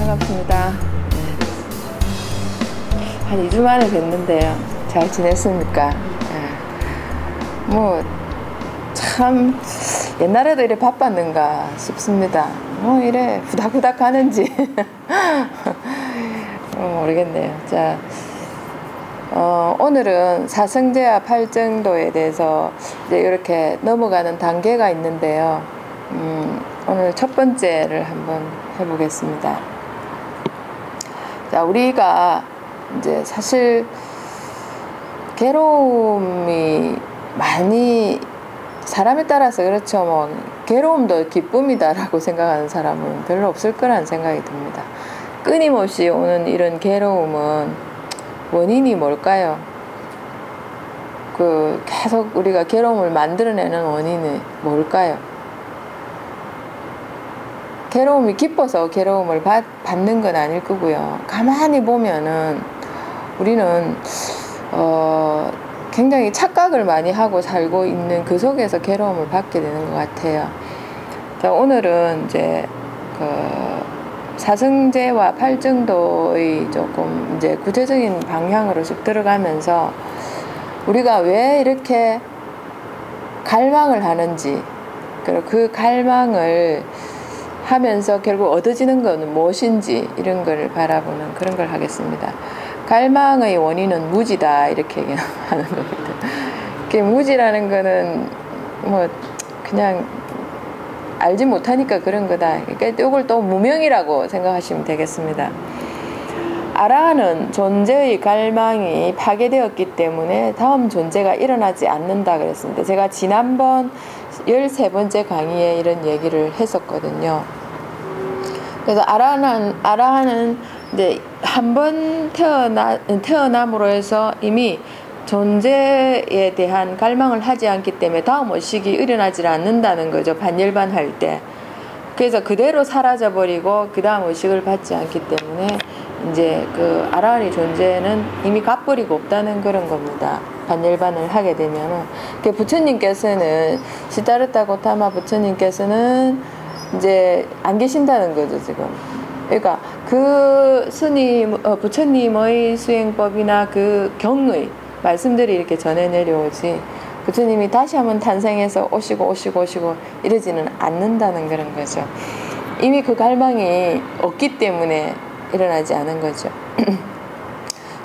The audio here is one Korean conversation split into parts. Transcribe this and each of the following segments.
반갑습니다. 한 2주 만에 뵀는데요. 잘 지냈습니까? 뭐 참 옛날에도 이래 바빴는가 싶습니다. 뭐 이래 후닥후닥 하는지 모르겠네요. 자, 오늘은 사성제와 팔정도에 대해서 이제 이렇게 넘어가는 단계가 있는데요. 오늘 첫 번째를 한번 해보겠습니다. 자, 우리가 이제 사실 괴로움이 많이 사람에 따라서 그렇죠. 뭐 괴로움도 기쁨이다라고 생각하는 사람은 별로 없을 거라는 생각이 듭니다. 끊임없이 오는 이런 괴로움은 원인이 뭘까요? 계속 우리가 괴로움을 만들어내는 원인이 뭘까요? 괴로움이 기뻐서 괴로움을 받는 건 아닐 거고요. 가만히 보면은 우리는 굉장히 착각을 많이 하고 살고 있는 그 속에서 괴로움을 받게 되는 것 같아요. 자, 오늘은 이제 사성제와 팔정도의 조금 이제 구체적인 방향으로 쭉 들어가면서 우리가 왜 이렇게 갈망을 하는지, 그리고 그 갈망을 하면서 결국 얻어지는 것은 무엇인지 이런 걸 바라보는 그런 걸 하겠습니다. 갈망의 원인은 무지다 이렇게 하는 겁니다. 무지라는 거는 뭐 그냥 알지 못하니까 그런 거다. 그러니까 이걸 또 무명이라고 생각하시면 되겠습니다. 아라한은 존재의 갈망이 파괴되었기 때문에 다음 존재가 일어나지 않는다 그랬습니다. 제가 지난번 13번째 강의에 이런 얘기를 했었거든요. 그래서 아라한은 이제 한 번 태어남으로 해서 이미 존재에 대한 갈망을 하지 않기 때문에 다음 의식이 일어나지 않는다는 거죠. 반일반할 때. 그래서 그대로 사라져버리고 그 다음 의식을 받지 않기 때문에 이제 아라한의 존재는 이미 갚버리고 없다는 그런 겁니다. 반일반을 하게 되면은. 부처님께서는 시다르타 고타마 부처님께서는 이제 안 계신다는 거죠, 지금. 그러니까 부처님의 수행법이나 그 경의 말씀들이 이렇게 전해 내려오지 부처님이 다시 한번 탄생해서 오시고 이러지는 않는다는 그런 거죠. 이미 그 갈망이 없기 때문에 일어나지 않은 거죠.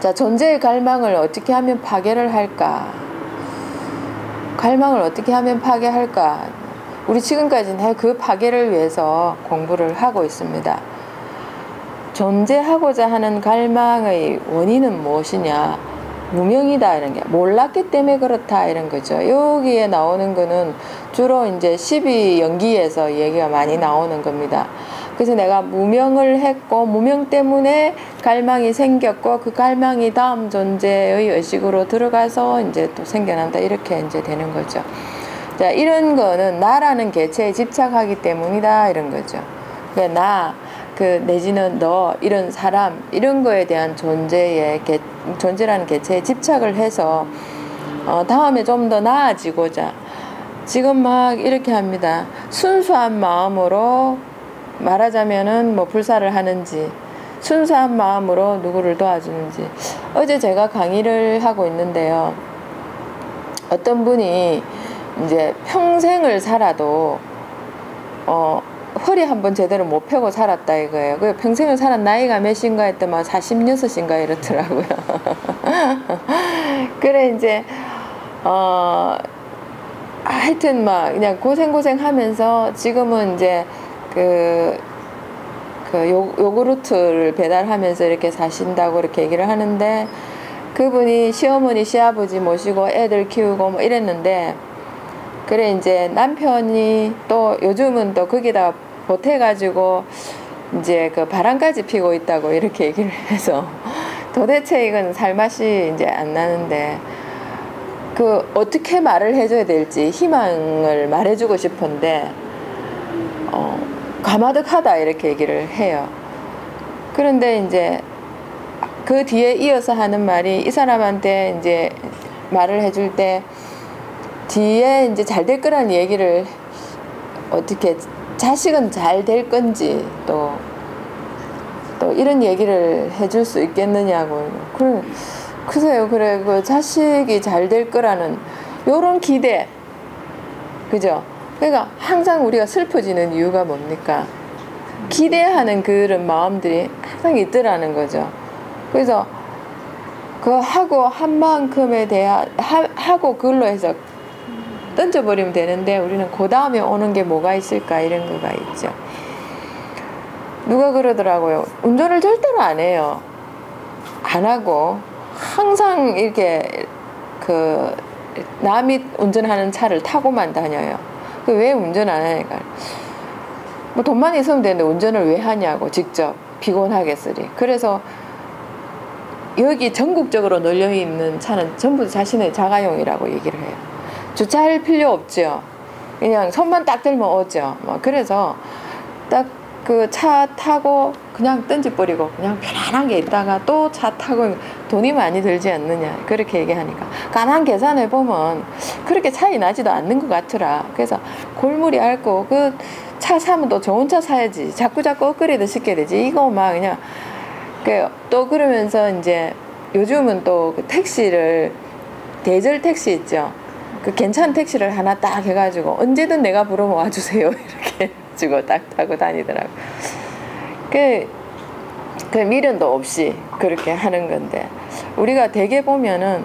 자, 존재의 갈망을 어떻게 하면 파괴를 할까? 갈망을 어떻게 하면 파괴할까? 우리 지금까지는 그 파괴를 위해서 공부를 하고 있습니다. 존재하고자 하는 갈망의 원인은 무엇이냐? 무명이다 이런 게 몰랐기 때문에 그렇다 이런 거죠. 여기에 나오는 거는 주로 이제 12연기에서 얘기가 많이 나오는 겁니다. 그래서 내가 무명을 했고 무명 때문에 갈망이 생겼고 그 갈망이 다음 존재의 의식으로 들어가서 이제 또 생겨난다 이렇게 이제 되는 거죠. 자, 이런 거는 나라는 개체에 집착하기 때문이다 이런 거죠. 그러니까 내지는 너 이런 사람 이런 거에 대한 존재라는 개체에 집착을 해서 다음에 좀 더 나아지고자 지금 막 이렇게 합니다. 순수한 마음으로 말하자면은 뭐 불사를 하는지 순수한 마음으로 누구를 도와주는지. 어제 제가 강의를 하고 있는데요. 어떤 분이 이제 평생을 살아도 허리 한번 제대로 못 펴고 살았다 이거예요. 그 평생을 살은 나이가 몇인가 했더니 46인가 이렇더라고요. 그래 이제 하여튼 막 그냥 고생하면서 지금은 이제 요구르트를 배달하면서 이렇게 사신다고 이렇게 얘기를 하는데 그분이 시어머니 시아버지 모시고 애들 키우고 뭐 이랬는데 그래 이제 남편이 또 요즘은 또 거기다 보태가지고 이제 바람까지 피고 있다고 이렇게 얘기를 해서 도대체 이건 살맛이 이제 안 나는데 어떻게 말을 해줘야 될지 희망을 말해주고 싶은데 가마득하다 이렇게 얘기를 해요. 그런데 이제 그 뒤에 이어서 하는 말이 이 사람한테 이제 말을 해줄 때 뒤에 이제 잘 될 거라는 얘기를 어떻게 자식은 잘 될 건지 또 이런 얘기를 해줄 수 있겠느냐고. 그래, 글쎄요, 그래, 그 자식이 잘 될 거라는 요런 기대, 그죠? 그러니까 항상 우리가 슬퍼지는 이유가 뭡니까? 기대하는 그런 마음들이 항상 있더라는 거죠. 그래서 그 하고 한 만큼에 대한 하고 그걸로 해서 던져버리면 되는데, 우리는 그 다음에 오는 게 뭐가 있을까, 이런 거가 있죠. 누가 그러더라고요. 운전을 절대로 안 해요. 안 하고 항상 이렇게 그 남이 운전하는 차를 타고만 다녀요. 왜 운전 안 하니까, 뭐 돈만 있으면 되는데 운전을 왜 하냐고, 직접 피곤하겠으리. 그래서 여기 전국적으로 널려있는 차는 전부 자신의 자가용이라고 얘기를 해요. 주차할 필요 없죠. 그냥 손만 딱 들면 오죠. 뭐 그래서 딱 그 차 타고 그냥 던져버리고 그냥 편안하게 있다가 또 차 타고, 돈이 많이 들지 않느냐, 그렇게 얘기하니까 가만 계산해보면 그렇게 차이 나지도 않는 것 같더라. 그래서 골무리 앓고 그 차 사면 또 좋은 차 사야지, 자꾸 업그레이드 시켜야 되지, 이거 막 그냥. 또 그러면서 이제 요즘은 또 그 택시를, 대절 택시 있죠. 그 괜찮은 택시를 하나 딱 해가지고 언제든 내가 부르면 와주세요, 이렇게 해가지고 딱 타고 다니더라고. 그 미련도 없이 그렇게 하는 건데, 우리가 대개 보면은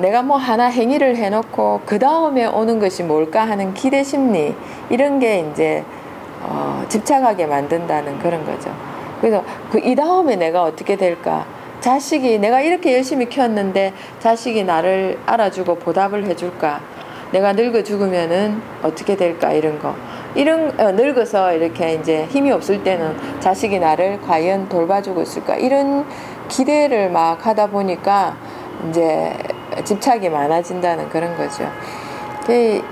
내가 뭐 하나 행위를 해놓고 그 다음에 오는 것이 뭘까 하는 기대 심리, 이런 게 이제 집착하게 만든다는 그런 거죠. 그래서 이 다음에 내가 어떻게 될까? 자식이, 내가 이렇게 열심히 키웠는데 자식이 나를 알아주고 보답을 해줄까? 내가 늙어 죽으면은 어떻게 될까? 이런 거. 늙어서 이렇게 이제 힘이 없을 때는 자식이 나를 과연 돌봐주고 있을까? 이런 기대를 막 하다 보니까 이제 집착이 많아진다는 그런 거죠.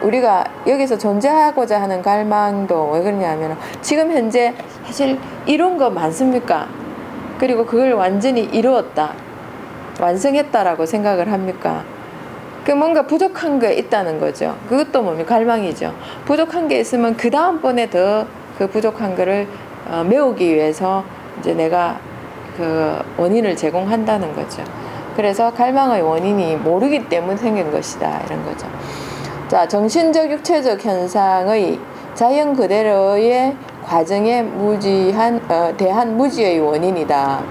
우리가 여기서 존재하고자 하는 갈망도 왜 그러냐면, 지금 현재 사실 이룬 거 많습니까? 그리고 그걸 완전히 이루었다, 완성했다라고 생각을 합니까? 뭔가 부족한 게 있다는 거죠. 그것도 뭡니까? 갈망이죠. 부족한 게 있으면 그 다음번에 더 그 부족한 거를 메우기 위해서 이제 내가 그 원인을 제공한다는 거죠. 그래서 갈망의 원인이 모르기 때문에 생긴 것이다, 이런 거죠. 자, 정신적, 육체적 현상의 자연 그대로의 과정에 대한 무지의 원인이다.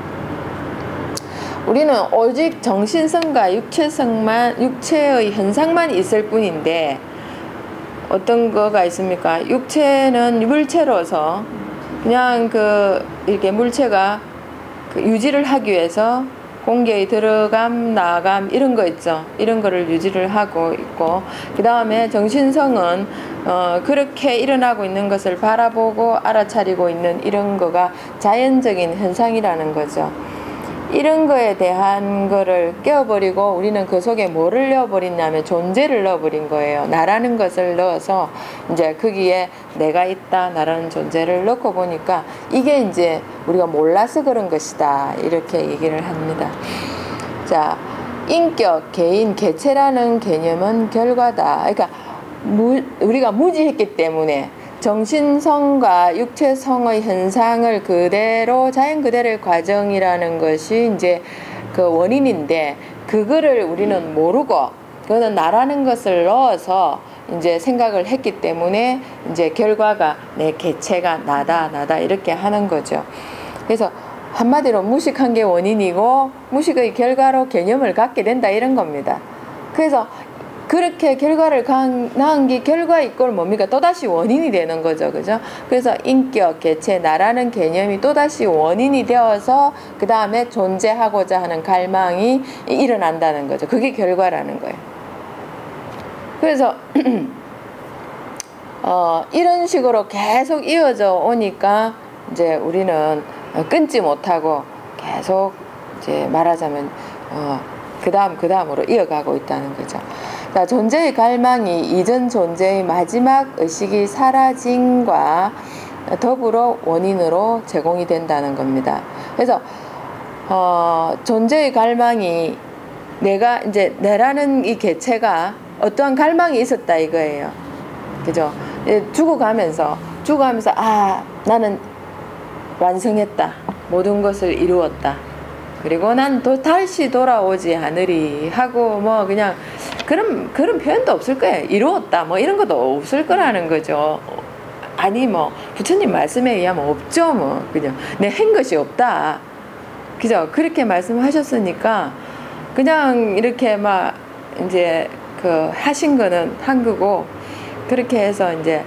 우리는 오직 정신성과 육체의 현상만 있을 뿐인데, 어떤 거가 있습니까? 육체는 물체로서 그냥 이렇게 물체가 유지를 하기 위해서 공기의 들어감, 나감, 이런 거 있죠. 이런 거를 유지를 하고 있고, 그 다음에 정신성은 그렇게 일어나고 있는 것을 바라보고 알아차리고 있는 이런 거가 자연적인 현상이라는 거죠. 이런 거에 대한 거를 깨워버리고, 우리는 그 속에 뭐를 넣어버리냐면 존재를 넣어버린 거예요. 나라는 것을 넣어서 이제 거기에 내가 있다, 나라는 존재를 넣고 보니까 이게 이제 우리가 몰라서 그런 것이다, 이렇게 얘기를 합니다. 자, 인격, 개인, 개체라는 개념은 결과다. 그러니까 우리가 무지했기 때문에 정신성과 육체성의 현상을 그대로, 자연 그대로의 과정이라는 것이 이제 그 원인인데, 그거를 우리는 모르고 그거는 나라는 것을 넣어서 이제 생각을 했기 때문에 이제 결과가 내 개체가 나다 이렇게 하는 거죠. 그래서 한마디로 무식한 게 원인이고 무식의 결과로 개념을 갖게 된다, 이런 겁니다. 그래서 그렇게 결과를 낳은 게 결과 이꼴 뭡니까? 또다시 원인이 되는 거죠. 그죠? 그래서 인격, 개체, 나라는 개념이 또다시 원인이 되어서 그 다음에 존재하고자 하는 갈망이 일어난다는 거죠. 그게 결과라는 거예요. 그래서 이런 식으로 계속 이어져 오니까 이제 우리는 끊지 못하고 계속 이제 말하자면 그 다음으로 이어가고 있다는 거죠. 자, 존재의 갈망이 이전 존재의 마지막 의식이 사라짐과 더불어 원인으로 제공이 된다는 겁니다. 그래서 존재의 갈망이 내라는 이 개체가 어떠한 갈망이 있었다, 이거예요. 그죠? 죽어가면서 나는 완성했다. 모든 것을 이루었다. 그리고 난 또 다시 돌아오지 않으리 하고 뭐 그냥 그런 표현도 없을 거예요. 이루었다 뭐 이런 것도 없을 거라는 거죠. 아니 뭐 부처님 말씀에 의하면 없죠. 뭐 그냥 내 한 것이 없다. 그죠? 그렇게 말씀하셨으니까 그냥 이렇게 막 이제 그 하신 거는 한 거고, 그렇게 해서 이제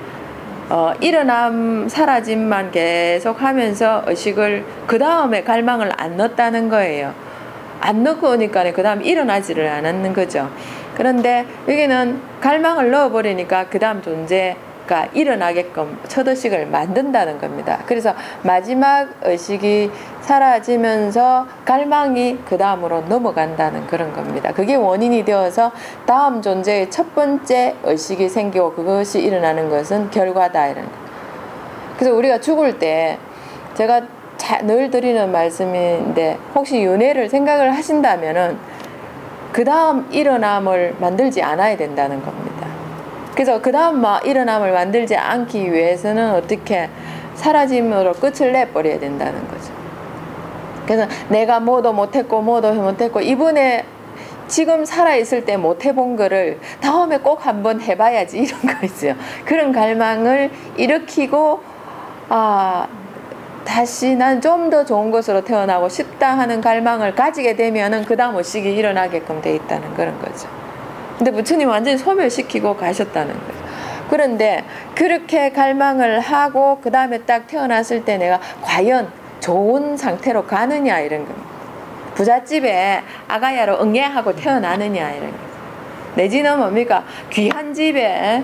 일어남 사라짐만 계속 하면서 의식을 그 다음에 갈망을 안 넣었다는 거예요. 안 넣고 오니까 그 다음 일어나지를 않았는 거죠. 그런데 여기는 갈망을 넣어버리니까 그 다음 존재가 일어나게끔 첫 의식을 만든다는 겁니다. 그래서 마지막 의식이 사라지면서 갈망이 그 다음으로 넘어간다는 그런 겁니다. 그게 원인이 되어서 다음 존재의 첫 번째 의식이 생기고 그것이 일어나는 것은 결과다 이런 거. 그래서 우리가 죽을 때 제가 늘 드리는 말씀인데, 혹시 윤회를 생각을 하신다면은 그 다음 일어남을 만들지 않아야 된다는 겁니다. 그래서 그 다음 일어남을 만들지 않기 위해서는 어떻게 사라짐으로 끝을 내버려야 된다는 거죠. 그래서 내가 뭐도 못했고 이번에 지금 살아있을 때 못해본 거를 다음에 꼭 한번 해봐야지 이런 거 있어요. 그런 갈망을 일으키고 다시 난 좀 더 좋은 것으로 태어나고 싶다 하는 갈망을 가지게 되면은 그 다음 의식이 일어나게끔 돼 있다는 그런 거죠. 근데 부처님 완전히 소멸시키고 가셨다는 거예요. 그런데 그렇게 갈망을 하고 그 다음에 딱 태어났을 때 내가 과연 좋은 상태로 가느냐 이런 겁니다. 부잣집에 아가야로 응애하고 태어나느냐 이런 거. 내지는 뭡니까? 귀한 집에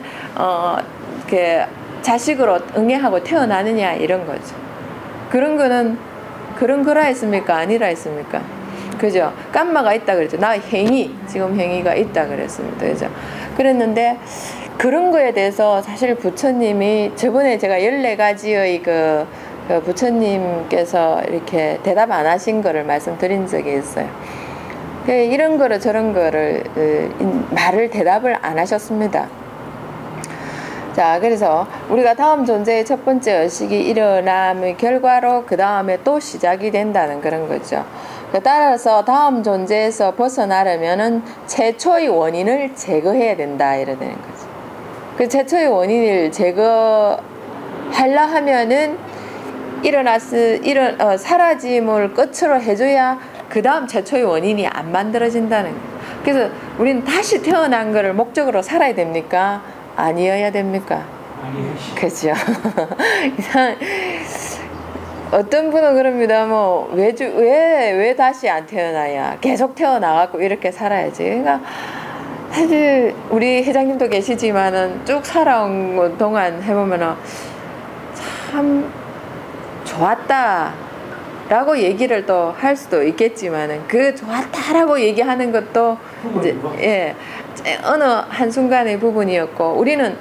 자식으로 응애하고 태어나느냐 이런 거죠. 그런 거는 그런 거라 했습니까? 아니라 했습니까? 그죠? 깜마가 있다 그랬죠. 나 지금 행위가 있다 그랬습니다. 그죠? 그랬는데 그런 거에 대해서 사실 부처님이 저번에 제가 14가지의 그 부처님께서 이렇게 대답 안 하신 거를 말씀드린 적이 있어요. 이런 거를 저런 거를 대답을 안 하셨습니다. 자, 그래서 우리가 다음 존재의 첫 번째 의식이 일어남의 결과로 그 다음에 또 시작이 된다는 그런 거죠. 따라서 다음 존재에서 벗어나려면은 최초의 원인을 제거해야 된다 이러는 거죠. 그 최초의 원인을 제거하려 하면은 사라짐을 끝으로 해줘야 그 다음 최초의 원인이 안 만들어진다는 거예요. 그래서 우리는 다시 태어난 거를 목적으로 살아야 됩니까? 아니어야 됩니까? 아니에요. 그죠. 어떤 분은 그럽니다. 뭐, 왜 다시 안 태어나야? 계속 태어나갖고 이렇게 살아야지. 그러니까, 사실, 우리 회장님도 계시지만은 쭉 살아온 동안 해보면은 참 좋았다. 라고 얘기를 또 할 수도 있겠지만은 그 좋았다라고 얘기하는 것도 이제 어느 한순간의 부분이었고, 우리는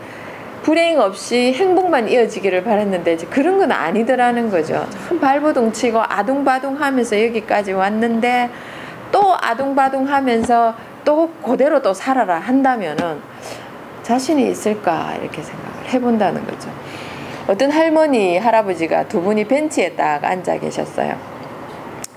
불행 없이 행복만 이어지기를 바랐는데 이제 그런 건 아니더라는 거죠. 참 발버둥 치고 아둥바둥 하면서 여기까지 왔는데 또 아둥바둥 하면서 또 그대로 또 살아라 한다면은 자신이 있을까 이렇게 생각을 해본다는 거죠. 어떤 할머니, 할아버지가 두 분이 벤치에 딱 앉아 계셨어요.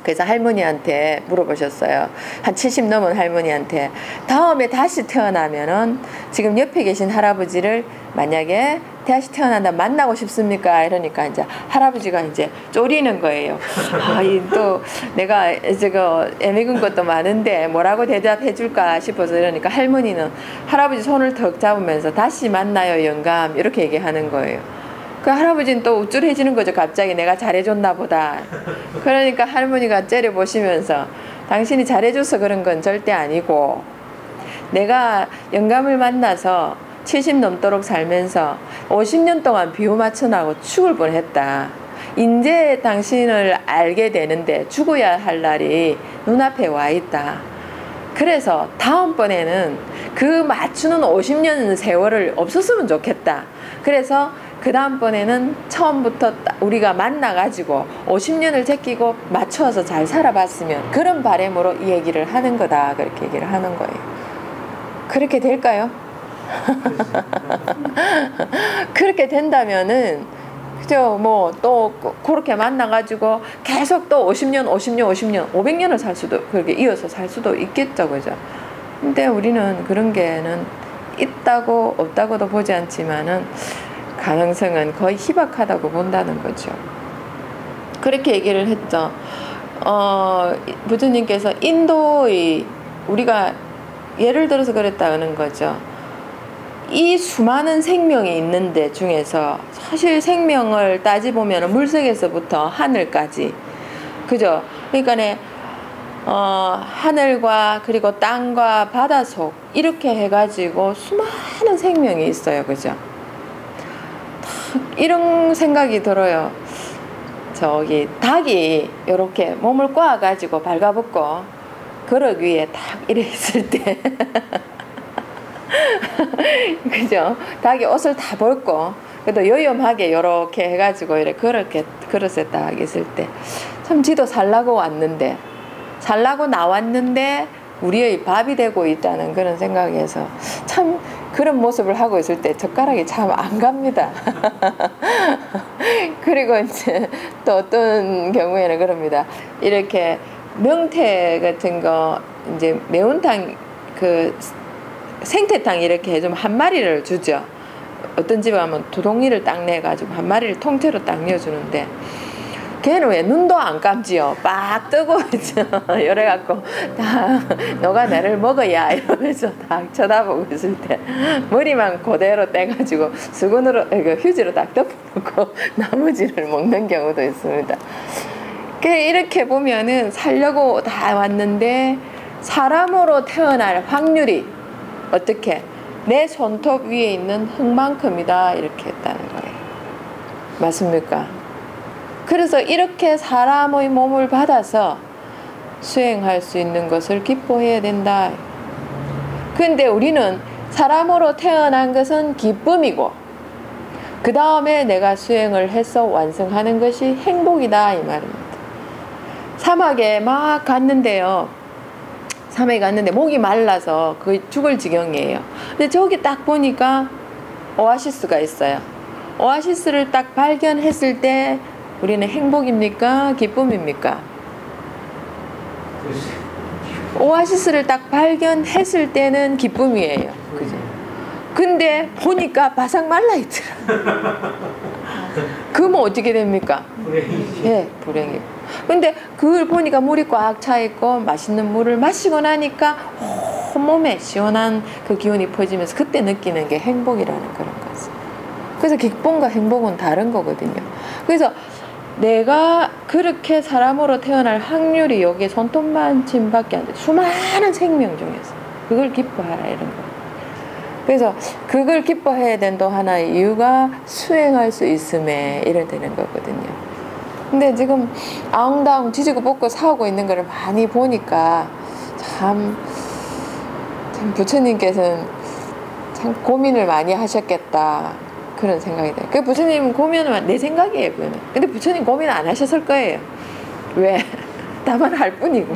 그래서 할머니한테 물어보셨어요. 한 70 넘은 할머니한테 다음에 다시 태어나면은 지금 옆에 계신 할아버지를 만약에 다시 태어난다 만나고 싶습니까? 이러니까 이제 할아버지가 이제 쪼리는 거예요. 또 내가 저거 애매군 것도 많은데 뭐라고 대답해 줄까 싶어서. 이러니까 할머니는 할아버지 손을 턱 잡으면서 다시 만나요 영감 이렇게 얘기하는 거예요. 그 할아버지는 또 우쭐해지는 거죠. 갑자기 내가 잘해줬나 보다. 그러니까 할머니가 째려보시면서 당신이 잘해줘서 그런 건 절대 아니고, 내가 영감을 만나서 70 넘도록 살면서 50년 동안 비호 맞춰나고 죽을 뻔했다. 이제 당신을 알게 되는데 죽어야 할 날이 눈앞에 와 있다. 그래서 다음번에는 그 맞추는 50년 세월을 없었으면 좋겠다. 그래서 그 다음번에는 처음부터 우리가 만나가지고 50년을 제끼고 맞춰서 잘 살아봤으면, 그런 바람으로 이 얘기를 하는 거다. 그렇게 얘기를 하는 거예요. 그렇게 될까요? 그렇게 된다면은 그죠? 뭐 또 그렇게 만나가지고 계속 또 50년, 500년을 살 수도, 그렇게 이어서 살 수도 있겠죠, 그죠? 근데 우리는 그런 게는 있다고 없다고도 보지 않지만은 가능성은 거의 희박하다고 본다는 거죠. 그렇게 얘기를 했죠. 부처님께서 인도의, 우리가 예를 들어서 그랬다는 거죠. 이 수많은 생명이 있는데 중에서 사실 생명을 따지보면 물색에서부터 하늘까지, 그죠? 그러니까 하늘과 그리고 땅과 바다속 이렇게 해가지고 수많은 생명이 있어요, 그죠? 이런 생각이 들어요. 저기 닭이 이렇게 몸을 꼬아가지고 발가벗고 그릇 위에 딱 이래 있을 때 그죠? 닭이 옷을 다 벗고 그래도 요염하게 이렇게 해가지고 이래 그렇게 그릇에 딱 있을 때 참 지도 살라고 왔는데, 살라고 나왔는데 우리의 밥이 되고 있다는 그런 생각에서 참 그런 모습을 하고 있을 때 젓가락이 참 안 갑니다. 그리고 이제 또 어떤 경우에는 그럽니다. 이렇게 명태 같은 거 이제 매운탕, 그 생태탕 이렇게 좀 한 마리를 주죠. 어떤 집에 가면 두 동이를 딱 내가지고 한 마리를 통째로 딱 넣어주는데 걔는 왜 눈도 안 감지요. 빡 뜨고 있죠. 이래갖고 다 너가 나를 먹어야 이러면서 딱 쳐다보고 있을 때 머리만 그대로 떼가지고 수건으로 휴지로 딱 덮어놓고 나머지를 먹는 경우도 있습니다. 이렇게 보면은 살려고 다 왔는데 사람으로 태어날 확률이 어떻게 내 손톱 위에 있는 흙만큼이다 이렇게 했다는 거예요. 맞습니까? 그래서 이렇게 사람의 몸을 받아서 수행할 수 있는 것을 기뻐해야 된다. 근데 우리는 사람으로 태어난 것은 기쁨이고 그 다음에 내가 수행을 해서 완성하는 것이 행복이다 이 말입니다. 사막에 막 갔는데요. 사막에 갔는데 목이 말라서 거의 죽을 지경이에요. 근데 저기 딱 보니까 오아시스가 있어요. 오아시스를 딱 발견했을 때 우리는 행복입니까? 기쁨입니까? 오아시스를 딱 발견했을 때는 기쁨이에요. 그죠? 근데 보니까 바삭 말라있더라. 그러면 어떻게 됩니까? 불행이지. 예, 불행이고. 근데 그걸 보니까 물이 꽉 차있고 맛있는 물을 마시고 나니까 온몸에 시원한 그 기운이 퍼지면서 그때 느끼는 게 행복이라는 그런 거지. 그래서 기쁨과 행복은 다른 거거든요. 그래서 내가 그렇게 사람으로 태어날 확률이 여기에 손톱만침밖에 안 돼. 수많은 생명 중에서 그걸 기뻐하라 이런 거. 그래서 그걸 기뻐해야 된 또 하나의 이유가 수행할 수 있음에 이래 되는 거거든요. 근데 지금 아웅다웅 지지고 볶고 싸우고 있는 거를 많이 보니까 참 부처님께서는 참 고민을 많이 하셨겠다 그런 생각이 들어요. 그 부처님 고민은 내 생각이에요. 그거는. 근데 부처님 고민 안 하셨을 거예요. 왜? 다만 할 뿐이고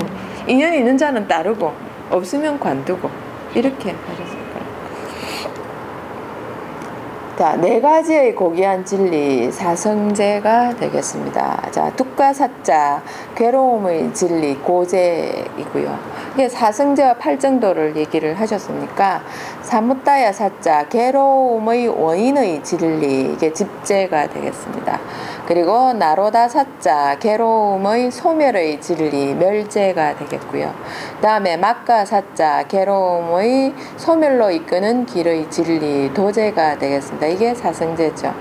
인연이 있는 자는 따르고 없으면 관두고 이렇게 하셨을 거예요. 자, 네 가지의 고귀한 진리 사성제가 되겠습니다. 자, 둑가사자 괴로움의 진리 고제이고요. 이게 사성제와 팔정도를 얘기를 하셨으니까 사무따야 사자 괴로움의 원인의 진리 이게 집제가 되겠습니다. 그리고 나로다 사자 괴로움의 소멸의 진리 멸제가 되겠고요. 그 다음에 막가 사자 괴로움의 소멸로 이끄는 길의 진리 도제가 되겠습니다. 이게 사성제죠.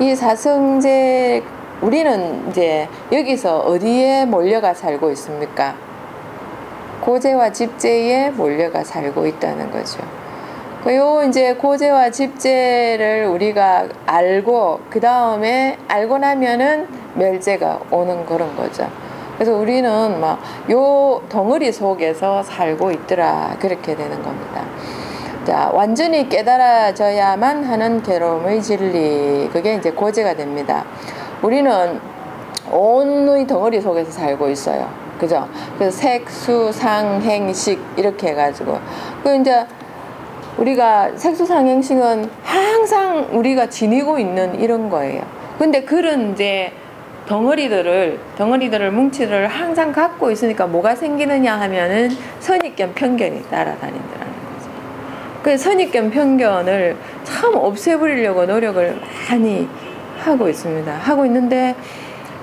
이 사성제 우리는 이제 여기서 어디에 몰려가 살고 있습니까? 고제와 집제에 몰려가 살고 있다는 거죠. 요 이제 고제와 집제를 우리가 알고 그 다음에 알고 나면은 멸제가 오는 그런 거죠. 그래서 우리는 막 요 덩어리 속에서 살고 있더라 그렇게 되는 겁니다. 자, 완전히 깨달아져야만 하는 괴로움의 진리 그게 이제 고제가 됩니다. 우리는 온의 덩어리 속에서 살고 있어요. 그죠? 그래서 색, 수, 상, 행, 식 이렇게 해가지고 그 이제 우리가 색수상행식은 항상 우리가 지니고 있는 이런 거예요. 근데 그런 이제 덩어리들을 뭉치를 항상 갖고 있으니까 뭐가 생기느냐 하면은 선입견 편견이 따라다닌다는 거죠. 그 선입견 편견을 참 없애버리려고 노력을 많이 하고 있습니다. 하고 있는데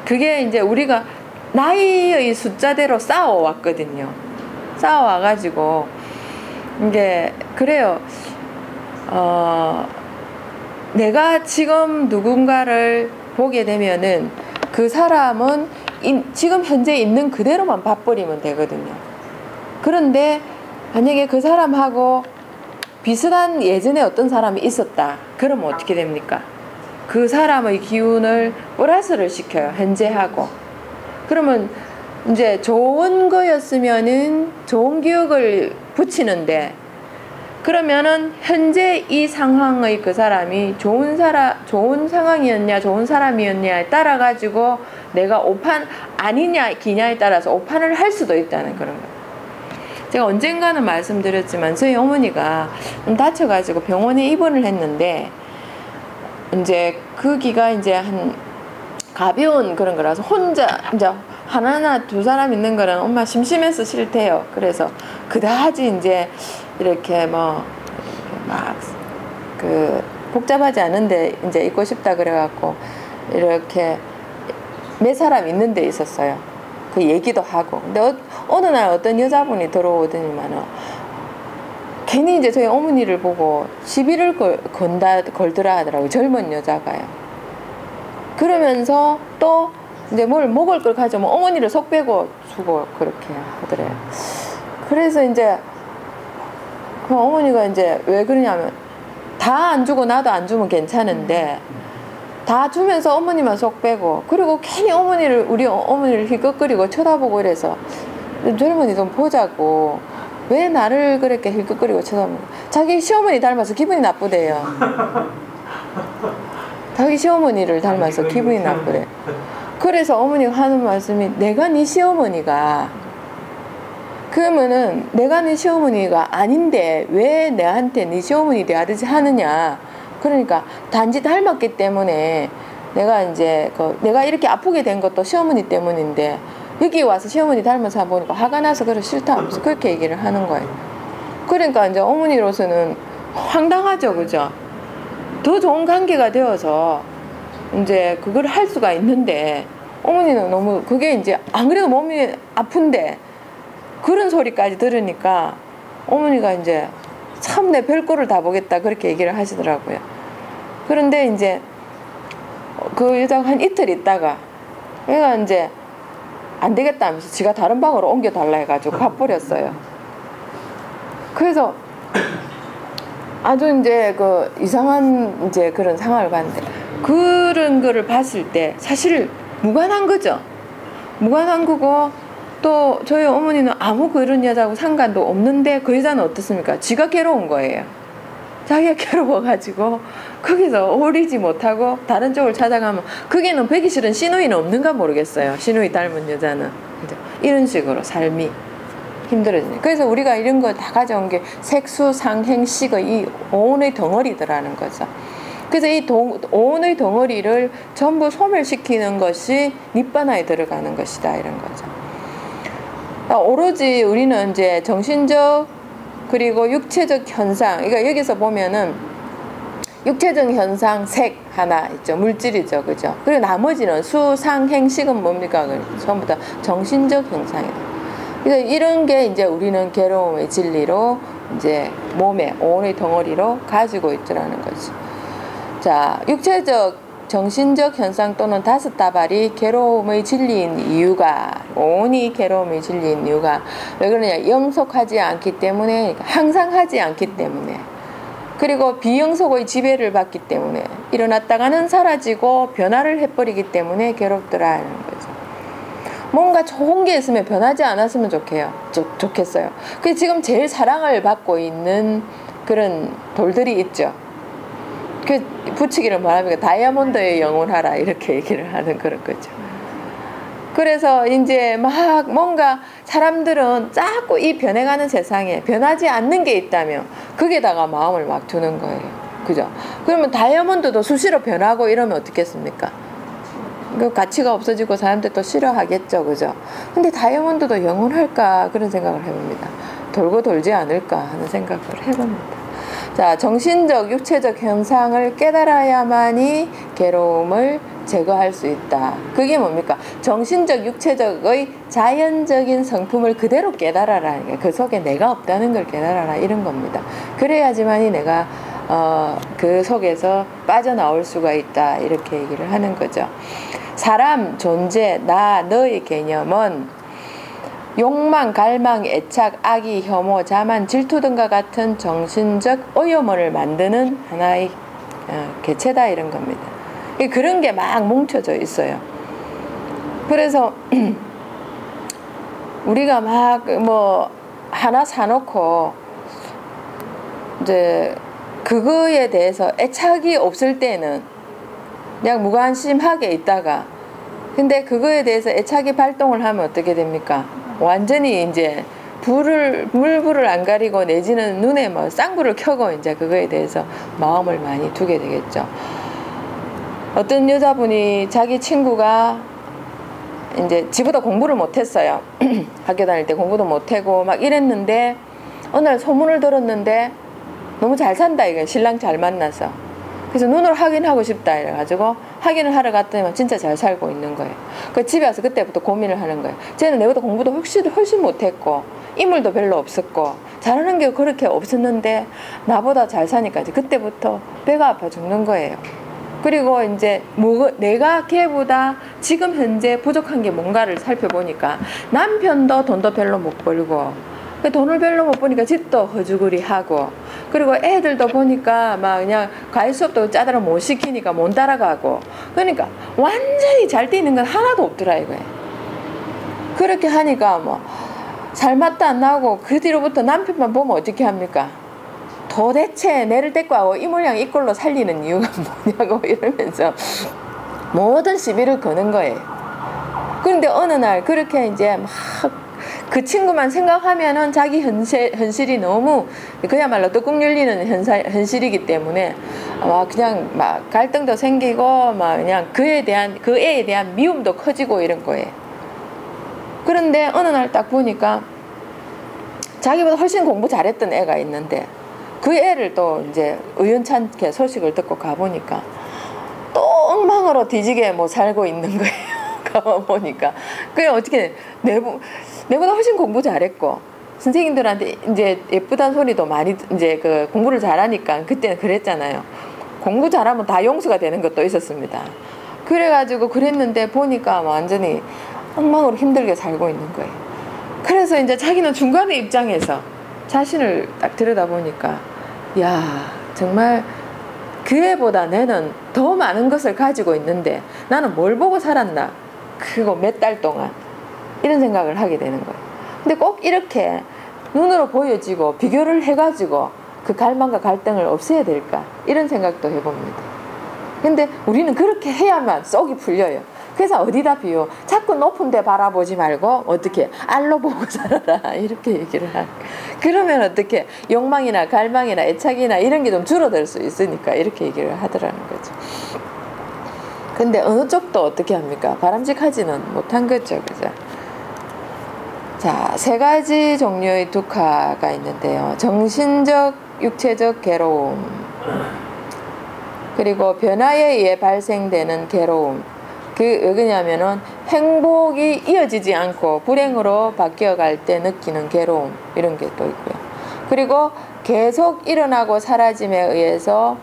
그게 이제 우리가 나이의 숫자대로 쌓아왔거든요. 쌓아와가지고 이게 그래요. 내가 지금 누군가를 보게 되면은 그 사람은 지금 현재 있는 그대로만 봐버리면 되거든요. 그런데 만약에 그 사람하고 비슷한 예전에 어떤 사람이 있었다. 그러면 어떻게 됩니까? 그 사람의 기운을 플러스를 시켜요. 현재하고. 그러면 이제 좋은 거였으면은 좋은 기억을 붙이는데, 그러면은 현재 이 상황의 그 사람이 좋은 상황이었냐 좋은 사람이었냐에 따라 가지고 내가 오판 아니냐 기냐에 따라서 오판을 할 수도 있다는 그런 거예요. 제가 언젠가는 말씀드렸지만 저희 어머니가 다쳐가지고 병원에 입원을 했는데 이제 거기가 이제 한 가벼운 그런 거라서 혼자 이제 하나나 두 사람 있는 거는 엄마 심심해서 싫대요. 그래서 그다지 이제 이렇게 뭐 막 그 복잡하지 않은데 이제 있고 싶다 그래갖고 이렇게 몇 사람 있는 데 있었어요. 그 얘기도 하고. 근데 어느 날 어떤 여자분이 들어오더니만은 괜히 이제 저희 어머니를 보고 시비를 걸더라 하더라고요. 젊은 여자가요. 그러면서 또 이제 뭘 먹을 걸 가져오면 어머니를 속 빼고 주고 그렇게 하더래요. 그래서 이제 그 어머니가 이제 왜 그러냐면 다 안 주고 나도 안 주면 괜찮은데 다 주면서 어머니만 속 빼고 그리고 괜히 우리 어머니를 힐끗거리고 쳐다보고 이래서 젊은이 좀 보자고 왜 나를 그렇게 힐끗거리고 쳐다보고 자기 시어머니 닮아서 기분이 나쁘대요. 자기 시어머니를 닮아서 기분이 나쁘래. 그래서 어머니가 하는 말씀이 내가 네 시어머니가 그러면은 내가 네 시어머니가 아닌데 왜 내한테 네 시어머니 대하듯이 하느냐. 그러니까 단지 닮았기 때문에 내가 이제 내가 이렇게 아프게 된 것도 시어머니 때문인데 여기 와서 시어머니 닮아서 보니까 화가 나서 그래 싫다 하면서 그렇게 얘기를 하는 거예요. 그러니까 이제 어머니로서는 황당하죠, 그죠? 더 좋은 관계가 되어서 이제 그걸 할 수가 있는데 어머니는 너무 그게 이제 안 그래도 몸이 아픈데 그런 소리까지 들으니까 어머니가 이제 참 내 별꼴을 다 보겠다 그렇게 얘기를 하시더라고요. 그런데 이제 그 여자가 한 이틀 있다가 얘가 이제 안 되겠다 하면서 지가 다른 방으로 옮겨달라 해가지고 가버렸어요. 그래서 아주 이제 그 이상한 이제 그런 상황을 봤는데 그런 거를 봤을 때 사실 무관한 거죠. 무관한 거고 또 저희 어머니는 아무 그런 여자하고 상관도 없는데 그 여자는 어떻습니까? 지가 괴로운 거예요. 자기가 괴로워가지고 거기서 어울리지 못하고 다른 쪽을 찾아가면 그게는 배기 싫은 시누이는 없는가 모르겠어요. 시누이 닮은 여자는 이런 식으로 삶이 힘들어지네. 그래서 우리가 이런 걸 다 가져온 게 색수, 상행, 식의 이 오온의 덩어리들라는 거죠. 그래서 이 오온의 덩어리를 전부 소멸시키는 것이 니바나에 들어가는 것이다 이런 거죠. 오로지 우리는 이제 정신적 그리고 육체적 현상, 그러니까 여기서 보면은 육체적 현상 색 하나 있죠. 물질이죠. 그죠? 그리고 나머지는 수, 상, 행, 식은 뭡니까? 전부 다 정신적 현상이다. 그래서 이런 게 이제 우리는 괴로움의 진리로 이제 몸에 오온의 덩어리로 가지고 있더라는 거지. 자, 육체적 정신적 현상 또는 다섯 다발이 괴로움의 진리인 이유가 오온이 괴로움의 진리인 이유가 왜 그러냐 영속하지 않기 때문에 항상 하지 않기 때문에 그리고 비영속의 지배를 받기 때문에 일어났다가는 사라지고 변화를 해버리기 때문에 괴롭더라는 거죠. 뭔가 좋은 게 있으면 변하지 않았으면 좋겠어요. 그래서 지금 제일 사랑을 받고 있는 그런 돌들이 있죠. 그 붙이기를 뭐합니까? 다이아몬드에 영혼하라 이렇게 얘기를 하는 그런 거죠. 그래서 이제 막 뭔가 사람들은 자꾸 이 변해가는 세상에 변하지 않는 게 있다면 거기에다가 마음을 막 두는 거예요. 그죠? 그러면 다이아몬드도 수시로 변하고 이러면 어떻겠습니까? 그 가치가 없어지고 사람들 또 싫어하겠죠, 그죠? 근데 다이아몬드도 영원할까 그런 생각을 해봅니다. 돌고 돌지 않을까 하는 생각을 해봅니다. 자, 정신적, 육체적 현상을 깨달아야만이 괴로움을 제거할 수 있다. 그게 뭡니까? 정신적, 육체적의 자연적인 성품을 그대로 깨달아라. 그 속에 내가 없다는 걸 깨달아라. 이런 겁니다. 그래야지만이 내가 그 속에서 빠져나올 수가 있다. 이렇게 얘기를 하는 거죠. 사람, 존재, 나, 너의 개념은 욕망, 갈망, 애착, 악의, 혐오, 자만, 질투 등과 같은 정신적 오염을 만드는 하나의 개체다 이런 겁니다. 그런 게 막 뭉쳐져 있어요. 그래서 우리가 막 뭐 하나 사놓고 이제 그거에 대해서 애착이 없을 때는 그냥 무관심하게 있다가 근데 그거에 대해서 애착이 발동을 하면 어떻게 됩니까? 완전히 이제 물불을 안 가리고 내지는 눈에 뭐 쌍불을 켜고 이제 그거에 대해서 마음을 많이 두게 되겠죠. 어떤 여자분이 자기 친구가 이제 지보다 공부를 못했어요. 학교 다닐 때 공부도 못하고 막 이랬는데 어느 날 소문을 들었는데 너무 잘 산다 이거 신랑 잘 만나서 그래서 눈으로 확인하고 싶다 이래가지고 확인을 하러 갔더니 진짜 잘 살고 있는 거예요. 그 집에 와서 그때부터 고민을 하는 거예요. 쟤는 내보다 공부도 훨씬 못했고 인물도 별로 없었고 잘하는 게 그렇게 없었는데 나보다 잘 사니까 이제 그때부터 배가 아파 죽는 거예요. 그리고 이제 내가 걔보다 지금 현재 부족한 게 뭔가를 살펴보니까 남편도 돈도 별로 못 벌고 돈을 별로 못 보니까 집도 허주거리하고 그리고 애들도 보니까 막 그냥 과외 수업도 짜다로 못 시키니까 못 따라가고 그러니까 완전히 잘 돼 있는 건 하나도 없더라 이거예요. 그렇게 하니까 뭐 살맛도 안 나고 그 뒤로부터 남편만 보면 어떻게 합니까? 도대체 내를 데리고 하고 이 모양 이 꼴로 살리는 이유가 뭐냐고 이러면서 모든 시비를 거는 거예요. 그런데 어느 날 그렇게 이제 막 그 친구만 생각하면은 자기 현실이 너무 그야말로 뚜껑 열리는 현실이기 때문에 막 그냥 막 갈등도 생기고 막 그냥 그 애에 대한 미움도 커지고 이런 거예요. 그런데 어느 날 딱 보니까 자기보다 훨씬 공부 잘했던 애가 있는데 그 애를 또 이제 우연찮게 소식을 듣고 가보니까 또 엉망으로 뒤지게 뭐 살고 있는 거예요. 가보니까 그래 어떻게 내보다 훨씬 공부 잘했고 선생님들한테 이제 예쁘다는 소리도 많이 이제 그 공부를 잘하니까 그때는 그랬잖아요. 공부 잘하면 다 용수가 되는 것도 있었습니다. 그래가지고 그랬는데 보니까 완전히 엉망으로 힘들게 살고 있는 거예요. 그래서 이제 자기는 중간의 입장에서 자신을 딱 들여다보니까 야 정말 그 애보다 내는 더 많은 것을 가지고 있는데 나는 뭘 보고 살았나 그거 몇 달 동안 이런 생각을 하게 되는 거예요. 근데 꼭 이렇게 눈으로 보여지고 비교를 해가지고 그 갈망과 갈등을 없애야 될까 이런 생각도 해봅니다. 근데 우리는 그렇게 해야만 쏙이 풀려요. 그래서 어디다 비유 자꾸 높은 데 바라보지 말고 어떻게 알로 보고 살아라 이렇게 얘기를 하는 그러면 어떻게 욕망이나 갈망이나 애착이나 이런 게 좀 줄어들 수 있으니까 이렇게 얘기를 하더라는 거죠. 근데 어느 쪽도 어떻게 합니까? 바람직하지는 못한 거죠. 그죠? 자, 세 가지 종류의 두카가 있는데요. 정신적, 육체적 괴로움 그리고 변화에 의해 발생되는 괴로움 왜 그러냐면은 행복이 이어지지 않고 불행으로 바뀌어갈 때 느끼는 괴로움 이런 게 또 있고요. 그리고 계속 일어나고 사라짐에 의해서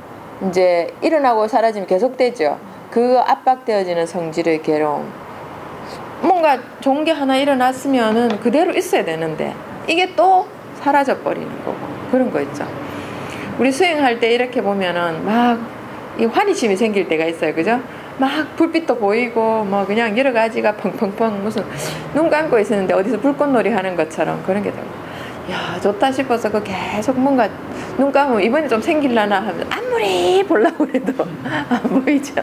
이제 일어나고 사라짐이 계속되죠. 그 압박되어지는 성질의 괴로움 뭔가 좋은 게 하나 일어났으면은 그대로 있어야 되는데 이게 또 사라져 버리는 거고 그런 거 있죠. 우리 수행할 때 이렇게 보면은 막 이 환희심이 생길 때가 있어요. 그죠? 막 불빛도 보이고 뭐 그냥 여러 가지가 펑펑펑 무슨 눈 감고 있었는데 어디서 불꽃놀이 하는 것처럼 그런 게 되고 야 좋다 싶어서 그 계속 뭔가 눈 감으면 이번에 좀 생길라나 하면 아무리 보려고 해도 안 보이죠.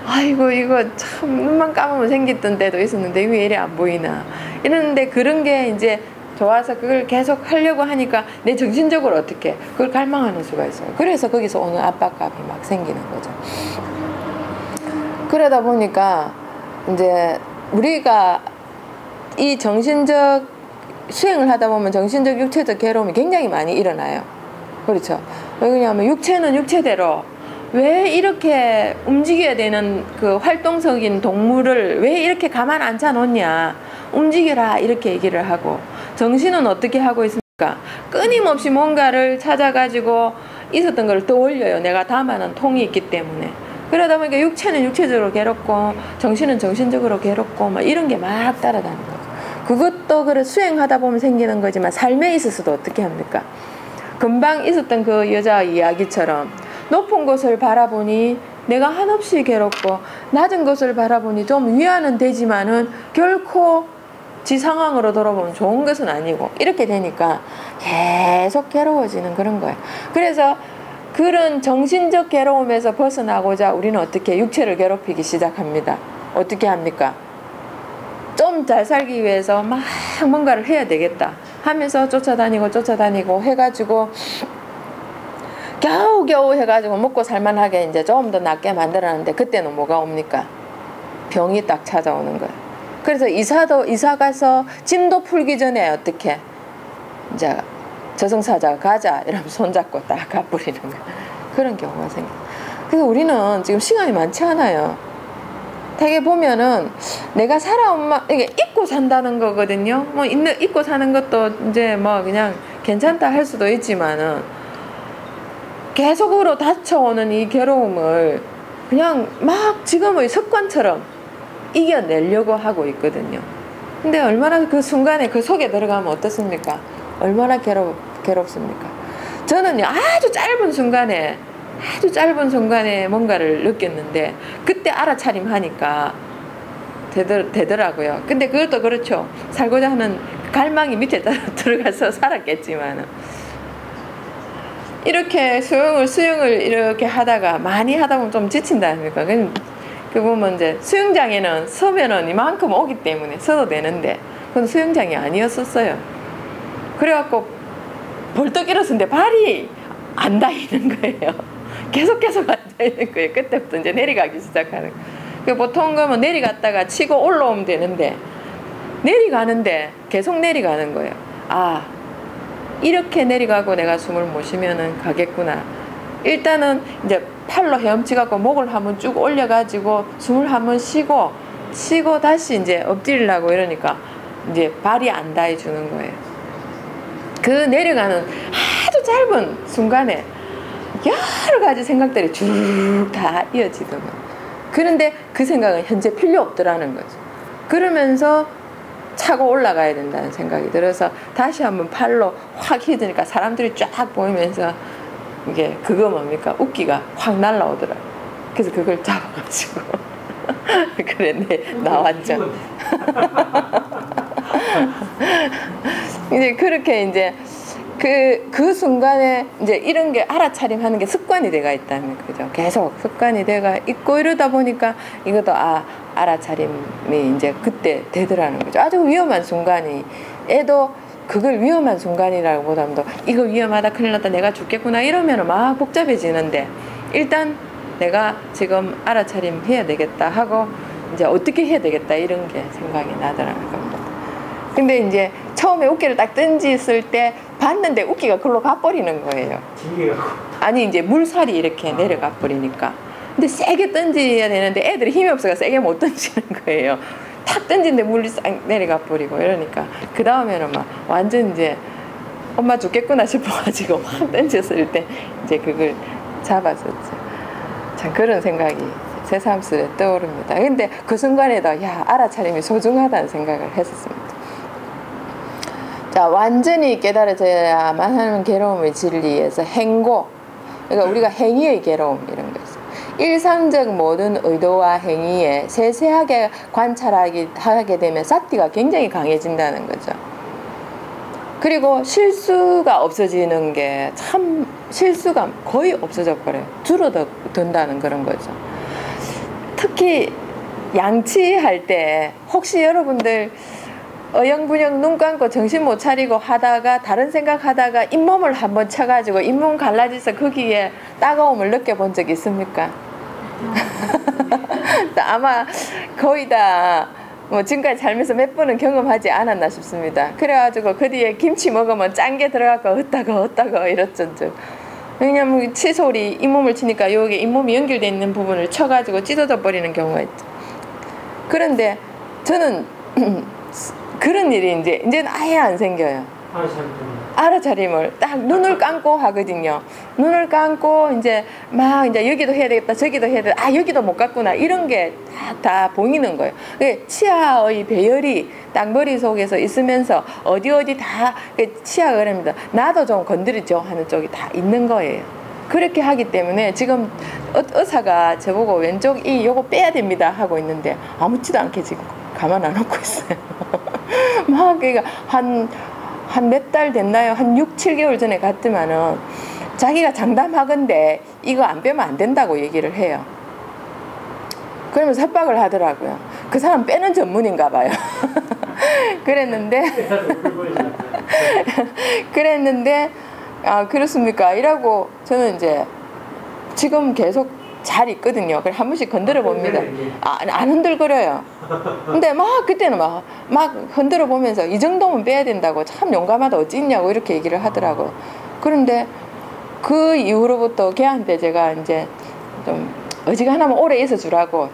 아이고 이거 참 눈만 감으면 생겼던 때도 있었는데 왜 이래 안 보이나 이러는데 그런 게 이제 좋아서 그걸 계속 하려고 하니까 내 정신적으로 어떻게 그걸 갈망하는 수가 있어요. 그래서 거기서 오는 압박감이 막 생기는 거죠. 그러다 보니까 이제 우리가 이 정신적 수행을 하다 보면 정신적 육체적 괴로움이 굉장히 많이 일어나요. 그렇죠. 왜냐하면 육체는 육체대로 왜 이렇게 움직여야 되는 그 활동적인 동물을 왜 이렇게 가만 앉혀 놓냐, 움직여라 이렇게 얘기를 하고, 정신은 어떻게 하고 있습니까? 끊임없이 뭔가를 찾아가지고 있었던 걸 떠올려요. 내가 담아놓은 통이 있기 때문에. 그러다 보니까 육체는 육체적으로 괴롭고 정신은 정신적으로 괴롭고 막 이런 게 막 따라다니는 거죠. 그것도 그래 수행하다 보면 생기는 거지만 삶에 있어서도 어떻게 합니까? 금방 있었던 그 여자 이야기처럼 높은 곳을 바라보니 내가 한없이 괴롭고, 낮은 곳을 바라보니 좀 위안은 되지만은 결코 지 상황으로 돌아보면 좋은 것은 아니고, 이렇게 되니까 계속 괴로워지는 그런 거예요. 그래서 그런 정신적 괴로움에서 벗어나고자 우리는 어떻게 육체를 괴롭히기 시작합니다. 어떻게 합니까? 좀 잘 살기 위해서 막 뭔가를 해야 되겠다 하면서 쫓아다니고 해가지고 겨우겨우 해가지고 먹고 살만하게 이제 좀 더 낫게 만들었는데, 그때는 뭐가 옵니까? 병이 딱 찾아오는 거예요. 그래서 이사 가서 짐도 풀기 전에 어떻게 이제 저승사자 가자 이러면 손잡고 딱 가버리는 거예요. 그런 경우가 생겨요. 그래서 우리는 지금 시간이 많지 않아요. 되게 보면은 내가 이게 잊고 산다는 거거든요. 뭐 잊고 사는 것도 이제 뭐 그냥 괜찮다 할 수도 있지만은, 계속으로 닥쳐오는 이 괴로움을 그냥 막 지금의 습관처럼 이겨내려고 하고 있거든요. 근데 얼마나 그 순간에 그 속에 들어가면 어떻습니까? 얼마나 괴롭습니까? 저는요, 아주 짧은 순간에 뭔가를 느꼈는데, 그때 알아차림하니까 되더라고요. 근데 그것도 그렇죠. 살고자 하는 갈망이 밑에 들어가서 살았겠지만, 이렇게 수영을 이렇게 많이 하다 보면 좀 지친다 아닙니까? 그 보면 이제 수영장에는 서면은 이만큼 오기 때문에 서도 되는데, 그건 수영장이 아니었었어요. 그래갖고 벌떡 일어섰는데 발이 안 닿이는 거예요. 계속 앉아있는 거예요. 그때부터 이제 내려가기 시작하는 거예요. 보통 그러면 내려갔다가 치고 올라오면 되는데, 내려가는데 계속 내려가는 거예요. 아, 이렇게 내려가고 내가 숨을 못 쉬면은 가겠구나. 일단은 이제 팔로 헤엄치갖고 목을 한번 쭉 올려가지고 숨을 한번 쉬고 다시 이제 엎드리려고 이러니까 이제 발이 안 닿아주는 거예요. 그 내려가는 아주 짧은 순간에 여러 가지 생각들이 쭉 다 이어지더라고요. 그런데 그 생각은 현재 필요 없더라는 거죠. 그러면서 차고 올라가야 된다는 생각이 들어서 다시 한번 팔로 확 휘두니까 사람들이 쫙 보이면서 이게 그거 뭡니까? 웃기가 확 날라오더라고요. 그래서 그걸 잡아가지고 그랬네, 나왔죠. 이제 그렇게 이제 그 순간에 이제 이런 게 알아차림하는 게 습관이 돼가 있다는 거죠. 계속 습관이 돼가 있고 이러다 보니까 이것도 알아차림이 이제 그때 되더라는 거죠. 아주 위험한 순간이, 애도 그걸 위험한 순간이라고 보다는 이거 위험하다, 큰일 났다, 내가 죽겠구나 이러면 막 복잡해지는데, 일단 내가 지금 알아차림 해야 되겠다 하고 이제 어떻게 해야 되겠다 이런 게 생각이 나더라는 겁니다. 근데 이제 처음에 웃기를 딱 던졌을 때 봤는데 웃기가 글로 가버리는 거예요. 아니 이제 물살이 이렇게 내려가 버리니까. 근데 세게 던져야 되는데 애들이 힘이 없어서 세게 못 던지는 거예요. 탁 던지는데 물이 싹 내려가 버리고 이러니까 그 다음에는 막 완전 이제 엄마 죽겠구나 싶어가지고 확 던졌을 때 이제 그걸 잡았었죠. 참 그런 생각이 새삼스레 떠오릅니다. 근데 그 순간에도 야, 알아차림이 소중하다는 생각을 했었습니다. 자, 완전히 깨달아져야만 하는 괴로움의 진리에서 행고, 그러니까 우리가 행위의 괴로움 이런 거 있어요. 일상적 모든 의도와 행위에 세세하게 하게 되면 사티가 굉장히 강해진다는 거죠. 그리고 실수가 없어지는 게 참, 실수가 거의 없어져 버려요. 줄어든다는 그런 거죠. 특히 양치할 때 혹시 여러분들 어영부영 눈 감고 정신 못 차리고 하다가 다른 생각하다가 잇몸을 한번 쳐가지고 잇몸 갈라져서 거기에 따가움을 느껴본 적 있습니까? 아마 거의 다 뭐 지금까지 살면서 몇 번은 경험하지 않았나 싶습니다. 그래가지고 그 뒤에 김치 먹으면 짠 게 들어가고 어따가 이렇던즉. 왜냐면 칫솔이 잇몸을 치니까 여기 잇몸이 연결되어 있는 부분을 쳐가지고 찢어져 버리는 경우가 있죠. 그런데 저는 그런 일이 이제는 아예 안 생겨요. 알아차림을 딱 눈을 감고 하거든요. 눈을 감고 이제 막 이제 여기도 해야 되겠다, 저기도 해야 되겠다, 아 여기도 못 갔구나, 이런 게 다 보이는 거예요. 치아의 배열이 딱 머릿속에서 있으면서 어디 다 치아가 그럽니다. 나도 좀 건드리죠 하는 쪽이 다 있는 거예요. 그렇게 하기 때문에 지금 의사가 저보고 왼쪽 요거 빼야 됩니다 하고 있는데 아무렇지도 않게 지금 가만 안 놓고 있어요. 막 그러니까 한 몇 달 됐나요? 한 6, 7개월 전에 갔더만은 자기가 장담하건대 이거 안 빼면 안 된다고 얘기를 해요. 그러면 협박을 하더라고요. 그 사람 빼는 전문인가 봐요. 그랬는데 아 그렇습니까? 이라고 저는 이제 지금 계속 잘 있거든요. 그래 한 번씩 건드려 봅니다. 안 흔들거려요. 근데 막 그때는 막 흔들어 보면서 이 정도면 빼야 된다고, 참 용감하다, 어찌 있냐고 이렇게 얘기를 하더라고요. 그런데 그 이후로부터 걔한테 제가 이제 좀 어지간하면 오래 있어 주라고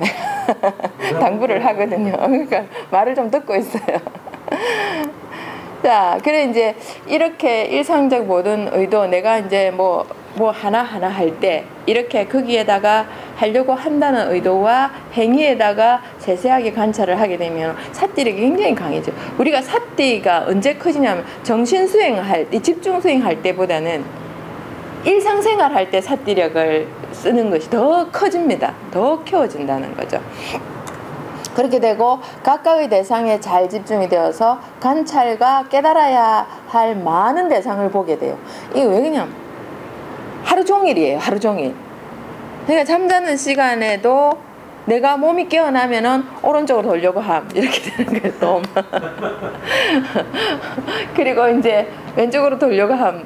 당부를 하거든요. 그러니까 말을 좀 듣고 있어요. 자, 그래 이제 이렇게 일상적 모든 의도, 내가 이제 뭐 하나하나 할 때 이렇게 거기에다가 하려고 한다는 의도와 행위에다가 세세하게 관찰을 하게 되면 삿띠력이 굉장히 강해져. 우리가 삿띠가 언제 커지냐면 정신수행할 때, 집중수행할 때보다는 일상생활 할 때 삿띠력을 쓰는 것이 더 커집니다. 더 키워진다는 거죠. 그렇게 되고 각각의 대상에 잘 집중이 되어서 관찰과 깨달아야 할 많은 대상을 보게 돼요. 이게 왜 그냥 하루 종일이에요. 하루 종일. 그러니까 잠자는 시간에도 내가 몸이 깨어나면은 오른쪽으로 돌려고 함 이렇게 되는 거예요. 또 그리고 이제 왼쪽으로 돌려고 함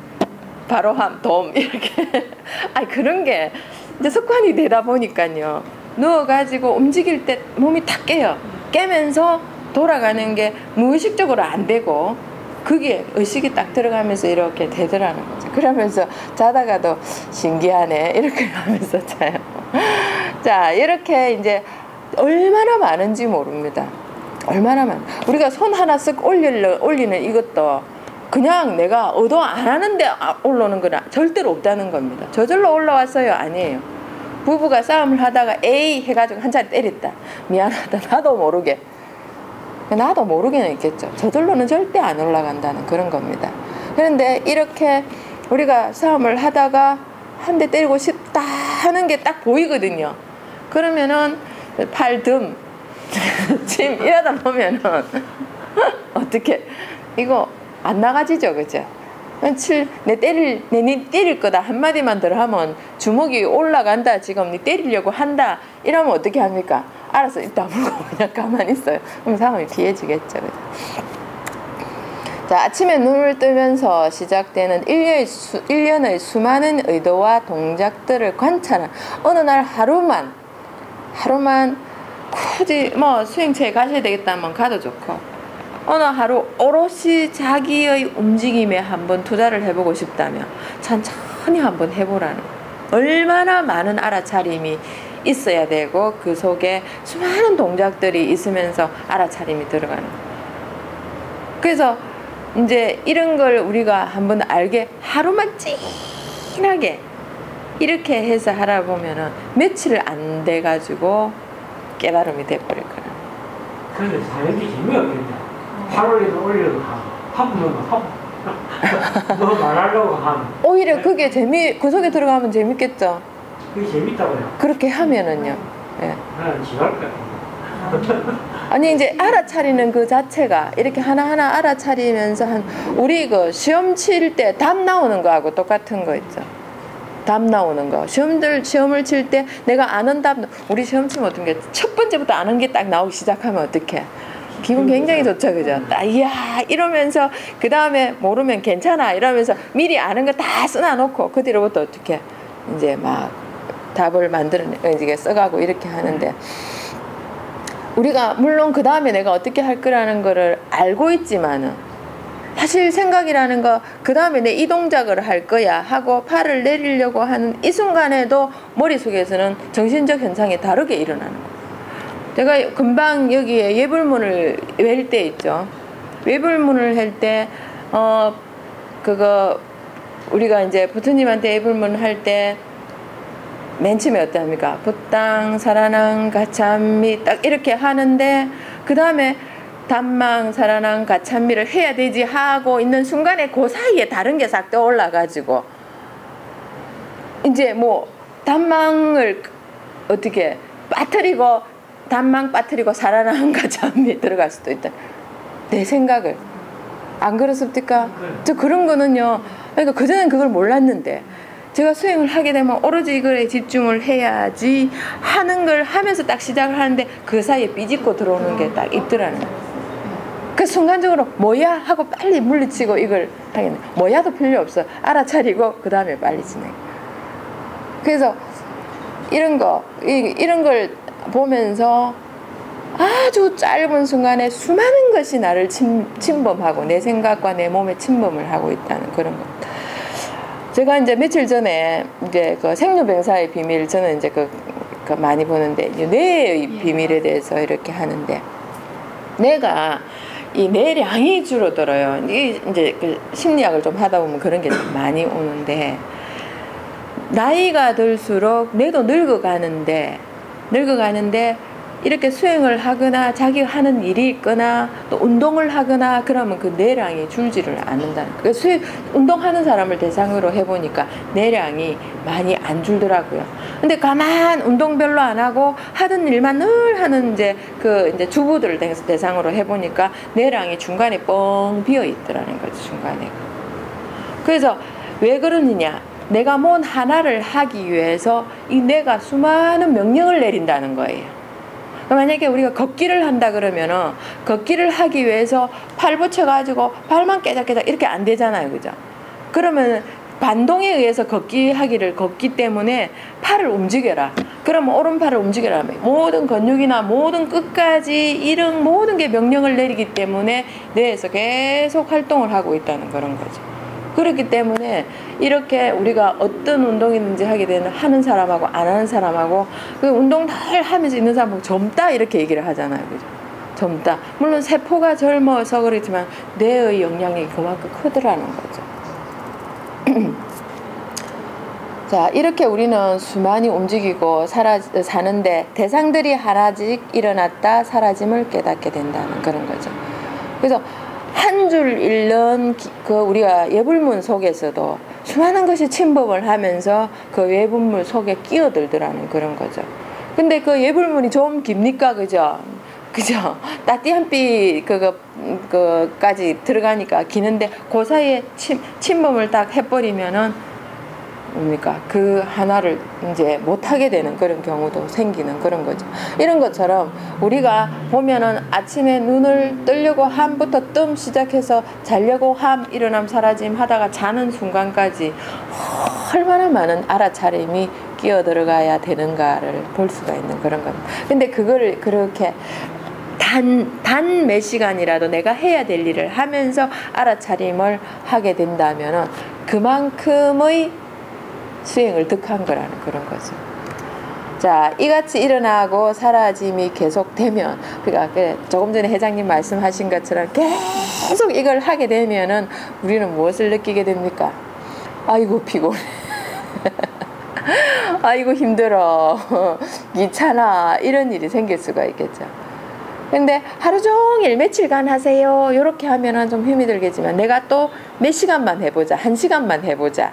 바로 함 돔 이렇게 아니 그런 게 이제 습관이 되다 보니까요. 누워가지고 움직일 때 몸이 탁 깨요. 깨면서 돌아가는 게 무의식적으로 안 되고 그게 의식이 딱 들어가면서 이렇게 되더라는 거죠. 그러면서 자다가도 신기하네 이렇게 하면서 자요. 자, 이렇게 이제 얼마나 많은지 모릅니다. 얼마나 많. 우리가 손 하나 쓱 올리는 이것도 그냥 내가 의도 안 하는데 올라오는 건 절대로 없다는 겁니다. 저절로 올라왔어요? 아니에요. 부부가 싸움을 하다가 에이 해가지고 한 차례 때렸다. 미안하다. 나도 모르게는 있겠죠. 저절로는 절대 안 올라간다는 그런 겁니다. 그런데 이렇게 우리가 싸움을 하다가 한 대 때리고 싶다 하는 게 딱 보이거든요. 그러면은 팔, 등, 침 이러다 보면은 어떻게 이거 안 나가지죠, 그죠? 내 때릴 거다 한마디만 더 하면 주먹이 올라간다, 지금 니 때리려고 한다 이러면 어떻게 합니까? 알았어, 이따 물고 그냥 가만히 있어요. 그럼 상황이 피해지겠죠, 그죠? 자, 아침에 눈을 뜨면서 시작되는 일련의 수많은 의도와 동작들을 관찰한 어느 날 하루만 굳이 뭐 수행체에 가셔야 되겠다면 가도 좋고, 어느 하루 오롯이 자기의 움직임에 한번 투자를 해보고 싶다면 천천히 한번 해보라는 거예요. 얼마나 많은 알아차림이 있어야 되고 그 속에 수많은 동작들이 있으면서 알아차림이 들어가는 거예요. 그래서 이제 이런 걸 우리가 한번 알게 하루만 진하게 이렇게 해서 하다 보면은 며칠 안 돼가지고 깨달음이 돼버릴 거예요. 그런데 사연이 재미없겠다. 하루에도 올려도 하면 뭐 말하려고 하면 오히려 그게 그 속에 들어가면 재밌겠죠. 그게 재밌다고요. 그렇게 하면은요. 예. 나는 지랄 것 같아요. 아니 이제 알아차리는 그 자체가 이렇게 하나하나 알아차리면서 우리 그 시험 칠 때 답 나오는 거하고 똑같은 거 있죠. 답 나오는 거. 시험을 칠 때 내가 아는 답, 우리 시험 치면 어떤 게 첫 번째부터 아는 게 딱 나오기 시작하면 어떡해. 기분 굉장히 좋죠, 그죠? 이야 이러면서 그 다음에 모르면 괜찮아 이러면서 미리 아는 거 다 써놔놓고 그 뒤로부터 어떻게 이제 막 답을 이게 써가고 이렇게 하는데, 우리가 물론 그 다음에 내가 어떻게 할 거라는 거를 알고 있지만은 사실 생각이라는 거, 그 다음에 내 이 동작을 할 거야 하고 팔을 내리려고 하는 이 순간에도 머릿속에서는 정신적 현상이 다르게 일어나는 거예요. 제가 금방 여기에 예불문을 외울 때 있죠. 예불문을 할 때 그거 우리가 이제 부처님한테 예불문 할 때 맨 처음에 어떠합니까? 부땅 사라낭 가참미 딱 이렇게 하는데, 그 다음에 담망 사라낭 가참미를 해야 되지 하고 있는 순간에 그 사이에 다른 게 싹 떠올라가지고 이제 뭐 담망을 어떻게 빠뜨리고 담망 빠뜨리고 사라낭 가참미 들어갈 수도 있다. 내 생각을. 안 그렇습니까? 저 그런 거는요, 그러니까 그전엔 그걸 몰랐는데 제가 수행을 하게 되면 오로지 이거에 집중을 해야지 하는 걸 하면서 딱 시작을 하는데 그 사이에 삐집고 들어오는 게 딱 있더라는 거예요. 그 순간적으로 뭐야 하고 빨리 물리치고 이걸 하겠네. 뭐야도 필요 없어. 알아차리고 그 다음에 빨리 진행. 그래서 이런 걸 보면서 아주 짧은 순간에 수많은 것이 나를 침범하고 내 생각과 내 몸에 침범을 하고 있다는 그런 것. 제가 이제 며칠 전에 이제 그 생로병사의 비밀, 저는 이제 그 많이 보는데 뇌의 비밀에 대해서 이렇게 하는데, 내가 이 뇌량이 줄어들어요. 이제 그 심리학을 좀 하다 보면 그런 게 좀 많이 오는데, 나이가 들수록 뇌도 늙어가는데 이렇게 수행을 하거나 자기가 하는 일이 있거나 또 운동을 하거나 그러면 그 뇌량이 줄지를 않는다는 거예요. 운동하는 사람을 대상으로 해보니까 뇌량이 많이 안 줄더라고요. 근데 가만 운동 별로 안 하고 하던 일만 늘 하는 이제 주부들을 대상으로 해보니까 뇌량이 중간에 뻥 비어 있더라는 거죠, 중간에. 그래서 왜 그러느냐? 내가 뭔 하나를 하기 위해서 이 뇌가 수많은 명령을 내린다는 거예요. 만약에 우리가 걷기를 한다 그러면은 걷기를 하기 위해서 팔 붙여가지고 발만 깨작깨작 이렇게 안 되잖아요, 그죠? 그러면 반동에 의해서 걷기 때문에 팔을 움직여라. 그러면 오른팔을 움직여라. 모든 근육이나 모든 끝까지 이런 모든 게 명령을 내리기 때문에 뇌에서 계속 활동을 하고 있다는 그런 거죠. 그렇기 때문에 이렇게 우리가 어떤 운동이든지 하게 되는 하는 사람하고 안 하는 사람하고 그 운동 늘 하면서 있는 사람하고 젊다 이렇게 얘기를 하잖아요, 그죠? 젊다. 물론 세포가 젊어서 그렇지만 뇌의 영향력이 그만큼 크더라는 거죠. 자, 이렇게 우리는 수많이 움직이고 사는데 대상들이 하나씩 일어났다 사라짐을 깨닫게 된다는 그런 거죠. 그래서 한 줄 읽는 우리가 예불문 속에서도 수많은 것이 침범을 하면서 그 예불문 속에 끼어들더라는 그런 거죠. 근데 그 예불문이 좀 깁니까? 그죠? 따띠 한 삐 그거까지 들어가니까 기는데 그 사이에 침범을 딱 해버리면은 뭡니까? 그 하나를 이제 못하게 되는 그런 경우도 생기는 그런 거죠. 이런 것처럼 우리가 보면은 아침에 눈을 뜨려고 함부터 뜸 시작해서 자려고 함, 일어남, 사라짐 하다가 자는 순간까지 얼마나 많은 알아차림이 끼어들어가야 되는가를 볼 수가 있는 그런 겁니다. 근데 그거를 그렇게 단 몇 시간이라도 내가 해야 될 일을 하면서 알아차림을 하게 된다면은 그만큼의 수행을 득한 거라는 그런 거죠. 자, 이같이 일어나고 사라짐이 계속되면, 그러니까 조금 전에 회장님 말씀하신 것처럼 계속 이걸 하게 되면은 우리는 무엇을 느끼게 됩니까? 아이고 피곤해. 아이고 힘들어. 귀찮아. 이런 일이 생길 수가 있겠죠. 근데 하루 종일 며칠간 하세요. 이렇게 하면은 좀 힘이 들겠지만 내가 또 몇 시간만 해보자. 1시간만 해보자.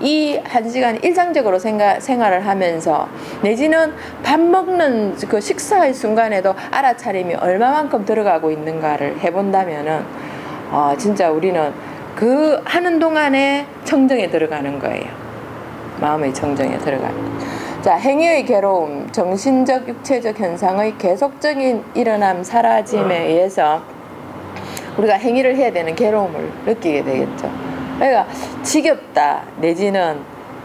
이 1시간 일상적으로 생활을 하면서 내지는 밥 먹는 그 식사의 순간에도 알아차림이 얼마만큼 들어가고 있는가를 해본다면은 진짜 우리는 그 하는 동안에 청정에 들어가는 거예요. 마음의 청정에 들어가는 거예요. 자, 행위의 괴로움, 정신적, 육체적 현상의 계속적인 일어남, 사라짐에 의해서 우리가 행위를 해야 되는 괴로움을 느끼게 되겠죠. 그러니까 지겹다 내지는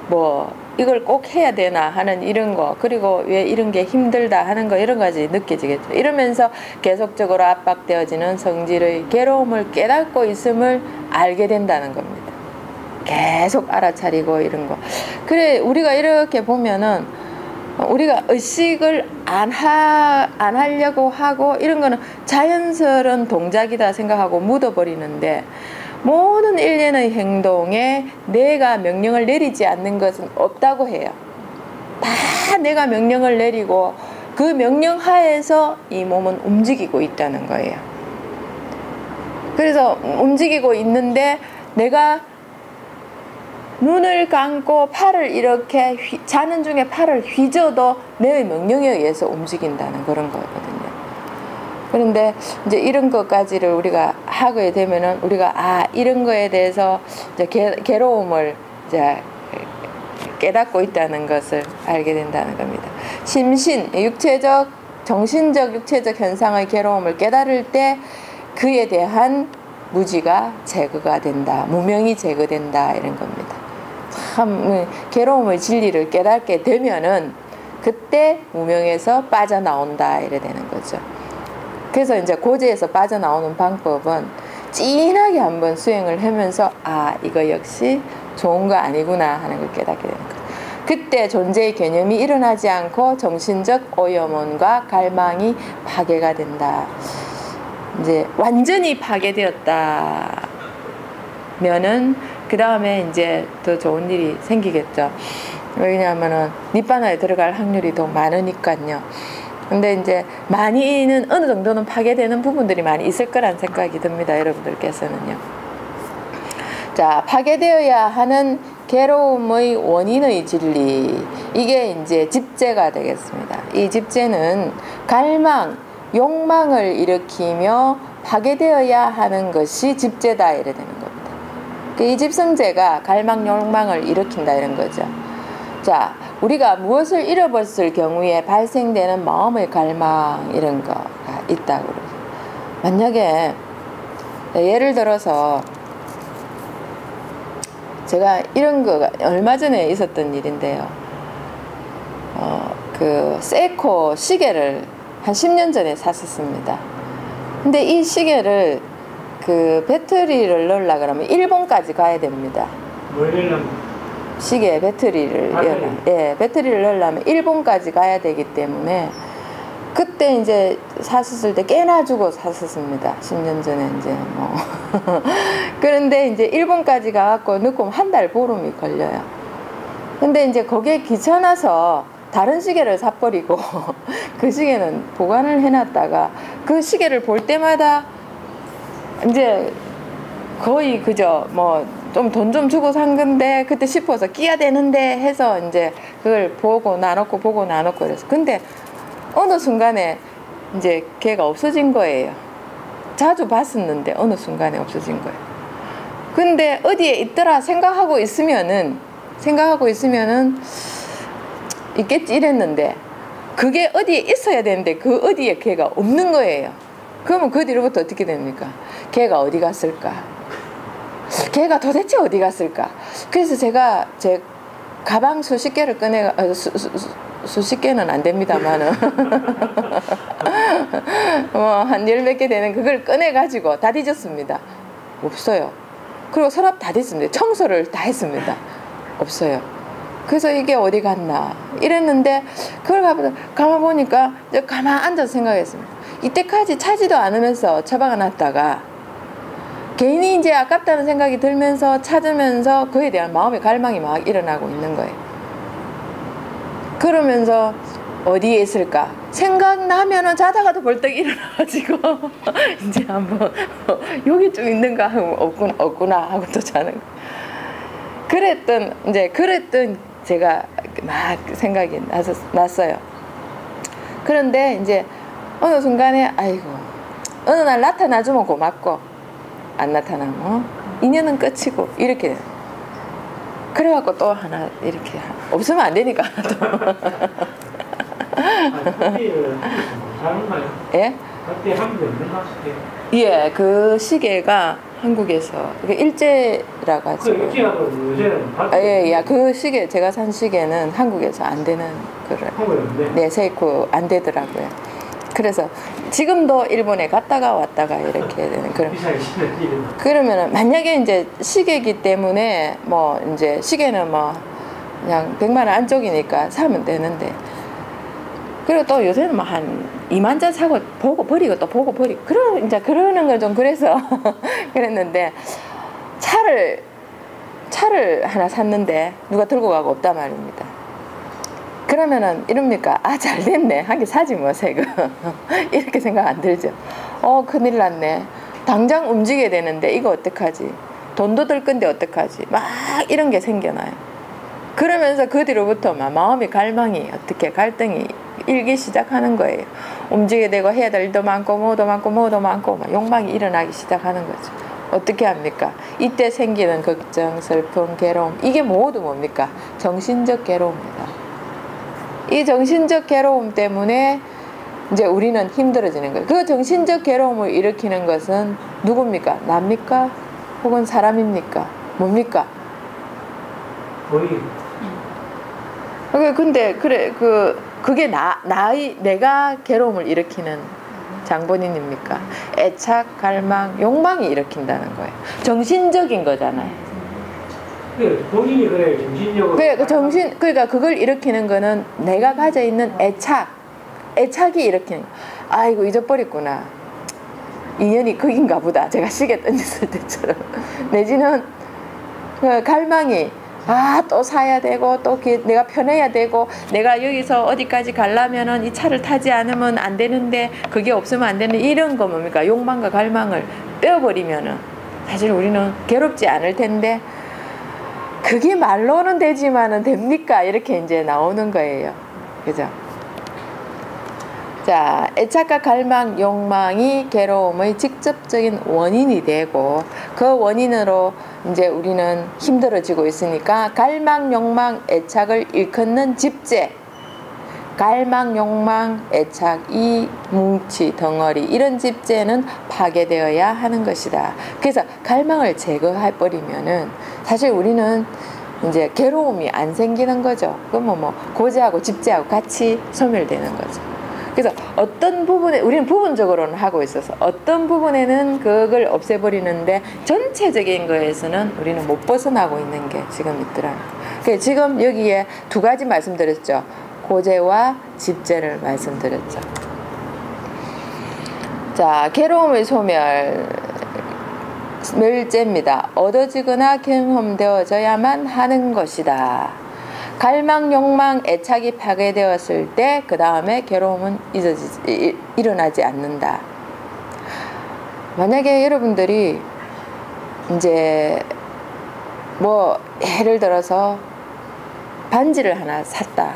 뭐 이걸 꼭 해야 되나 하는 이런 거, 그리고 왜 이런 게 힘들다 하는 거, 이런 가지 느껴지겠죠. 이러면서 계속적으로 압박되어지는 성질의 괴로움을 깨닫고 있음을 알게 된다는 겁니다. 계속 알아차리고 이런 거. 그래, 우리가 이렇게 보면은 우리가 의식을 안 하려고 하고 이런 거는 자연스러운 동작이다 생각하고 묻어버리는데, 모든 일련의 행동에 내가 명령을 내리지 않는 것은 없다고 해요. 다 내가 명령을 내리고 그 명령 하에서 이 몸은 움직이고 있다는 거예요. 그래서 움직이고 있는데 내가 눈을 감고 팔을 이렇게 자는 중에 팔을 휘저어도 내 명령에 의해서 움직인다는 그런 거거든요. 그런데 이제 이런 것까지를 우리가 하게 되면은 우리가 이런 거에 대해서 이제 괴로움을 이제 깨닫고 있다는 것을 알게 된다는 겁니다. 심신, 육체적, 정신적, 육체적 현상의 괴로움을 깨달을 때 그에 대한 무지가 제거가 된다, 무명이 제거된다, 이런 겁니다. 참 괴로움의 진리를 깨닫게 되면은 그때 무명에서 빠져나온다, 이래 되는 거죠. 그래서 이제 고제에서 빠져나오는 방법은 진하게 한번 수행을 하면서 이거 역시 좋은 거 아니구나 하는 걸 깨닫게 되는 거죠. 그때 존재의 개념이 일어나지 않고 정신적 오염원과 갈망이 파괴가 된다. 이제 완전히 파괴되었다면은 그 다음에 이제 더 좋은 일이 생기겠죠. 왜냐하면은 니바나에 들어갈 확률이 더 많으니까요. 근데 이제 많이는 어느 정도는 파괴되는 부분들이 많이 있을 거란 생각이 듭니다. 여러분들께서는요. 자, 파괴되어야 하는 괴로움의 원인의 진리, 이게 이제 집재가 되겠습니다. 이 집재는 갈망, 욕망을 일으키며 파괴되어야 하는 것이 집재다, 이래 되는 겁니다. 이 집성재가 갈망, 욕망을 일으킨다, 이런 거죠. 자, 우리가 무엇을 잃어버렸을 경우에 발생되는 마음의 갈망, 이런 거가 있다고 그러죠. 만약에 예를 들어서 제가 이런 거가 얼마 전에 있었던 일인데요. 그 세이코 시계를 한 10년 전에 샀었습니다. 근데 이 시계를 그 배터리를 넣으려고 그러면 일본까지 가야 됩니다. 뭘 내려면? 시계 배터리를 배터리를 넣으려면 일본까지 가야 되기 때문에 그때 이제 샀었을 때 꽤나 주고 샀었습니다. 10년 전에 이제 뭐 그런데 이제 일본까지 가갖고 넣고 한 달 보름이 걸려요. 근데 이제 거기에 귀찮아서 다른 시계를 사버리고 그 시계는 보관을 해놨다가 그 시계를 볼 때마다 이제 거의 그저 뭐 좀 돈 좀 주고 산 건데 그때 싶어서 끼야 되는데 해서 이제 그걸 보고 나눴고 보고 나눴고 그래서 근데 어느 순간에 이제 걔가 없어진 거예요. 자주 봤었는데 어느 순간에 없어진 거예요. 근데 어디에 있더라 생각하고 있으면은 있겠지 이랬는데 그게 어디에 있어야 되는데 그 어디에 걔가 없는 거예요. 그러면 그 뒤로부터 어떻게 됩니까? 걔가 어디 갔을까? 걔가 도대체 어디 갔을까? 그래서 제가 제 가방 수십 개를 꺼내 수십 개는 안 됩니다만은 뭐 한 열 몇 개 되는 그걸 꺼내 가지고 다 뒤졌습니다. 없어요. 그리고 서랍 다 뒤졌습니다. 청소를 다 했습니다. 없어요. 그래서 이게 어디 갔나 이랬는데 그걸 가만 보니까 이제 가만 앉아서 생각했습니다. 이때까지 차지도 않으면서 처박아 놨다가 괜히 이제 아깝다는 생각이 들면서 찾으면서 그에 대한 마음의 갈망이 막 일어나고 있는 거예요. 그러면서 어디에 있을까? 생각나면은 자다가도 벌떡 일어나가지고 이제 한번 여기 좀 있는가 하고 없구나 하고 또 자는 거예요. 그랬던 제가 막 생각이 났어요. 그런데 이제 어느 순간에 어느 날 나타나주면 고맙고 안 나타나면 인연은 끝이고 이렇게 그래갖고 또 하나 이렇게 없으면 안 되니까 그때를 하면서 못 사는가요? 예? 그때 한 번도 없는 것 같아요. 예, 그 시계가 한국에서 그 일제라고 하죠. 그 일제하고 요새는 예, 그 시계 제가 산 시계는 한국에서 안 되는 그런 한국인데. 네, 세이코 안 되더라고요. 그래서 지금도 일본에 갔다가 왔다가 이렇게 되는 그런. 비싸게 시는 일은. 그러면은 만약에 이제 시계이기 때문에 뭐 이제 시계는 뭐 그냥 100만 원 안쪽이니까 사면 되는데. 그리고 또 요새는 뭐 한 2만 전 사고 보고 버리고 또 보고 버리고 이제 그러는 걸 좀 그래서 그랬는데 차를 하나 샀는데 누가 들고 가고 없단 말입니다. 그러면은 이럽니까? 아, 잘 됐네. 한 개 사지 뭐 새거. 이렇게 생각 안 들죠. 큰일 났네. 당장 움직여야 되는데 이거 어떡하지? 돈도 들 건데 어떡하지? 막 이런 게 생겨나요. 그러면서 그 뒤로부터 막 마음이 갈망이 어떻게 갈등이 일기 시작하는 거예요. 움직여야 되고 해야 될 일도 많고 뭐도 많고 막 욕망이 일어나기 시작하는 거죠. 어떻게 합니까? 이때 생기는 걱정, 슬픔, 괴로움, 이게 모두 뭡니까? 정신적 괴로움입니다. 이 정신적 괴로움 때문에 이제 우리는 힘들어지는 거예요. 그 정신적 괴로움을 일으키는 것은 누굽니까? 나입니까? 혹은 사람입니까? 뭡니까? 거의 근데 그게 내가 괴로움을 일으키는 장본인입니까? 애착, 갈망, 욕망이 일으킨다는 거예요. 정신적인 거잖아요. 본인이 그래 정신적으로. 그러니까 그걸 일으키는 거는 내가 가져 있는 애착이 일으키는 거. 아이고 잊어버렸구나. 인연이 거긴가 보다. 제가 시계 던졌을 때처럼. 내지는 그 갈망이 또 사야 되고 또 내가 편해야 되고 내가 여기서 어디까지 가려면은 이 차를 타지 않으면 안 되는데 그게 없으면 안 되는 이런 거 뭡니까? 욕망과 갈망을 떼어버리면은 사실 우리는 괴롭지 않을 텐데 그게 말로는 되지만은 됩니까? 이렇게 이제 나오는 거예요. 그죠? 자, 애착과 갈망, 욕망이 괴로움의 직접적인 원인이 되고 그 원인으로 이제 우리는 힘들어지고 있으니까 갈망, 욕망, 애착을 일컫는 집재, 갈망, 욕망, 애착, 이 뭉치, 덩어리 이런 집재는 파괴되어야 하는 것이다. 그래서 갈망을 제거해버리면은 사실 우리는 이제 괴로움이 안 생기는 거죠. 그러면 뭐 고재하고 집재하고 같이 소멸되는 거죠. 그래서 어떤 부분에 우리는 부분적으로는 하고 있어서 어떤 부분에는 그걸 없애버리는데 전체적인 거에서는 우리는 못 벗어나고 있는 게 지금 있더라고요. 그래서 지금 여기에 두 가지 말씀드렸죠. 고재와 집재를 말씀드렸죠. 자, 괴로움의 소멸 멸재입니다. 얻어지거나 경험되어져야만 하는 것이다. 갈망, 욕망, 애착이 파괴되었을 때 그 다음에 괴로움은 일어나지 않는다. 만약에 여러분들이 이제 뭐 예를 들어서 반지를 하나 샀다.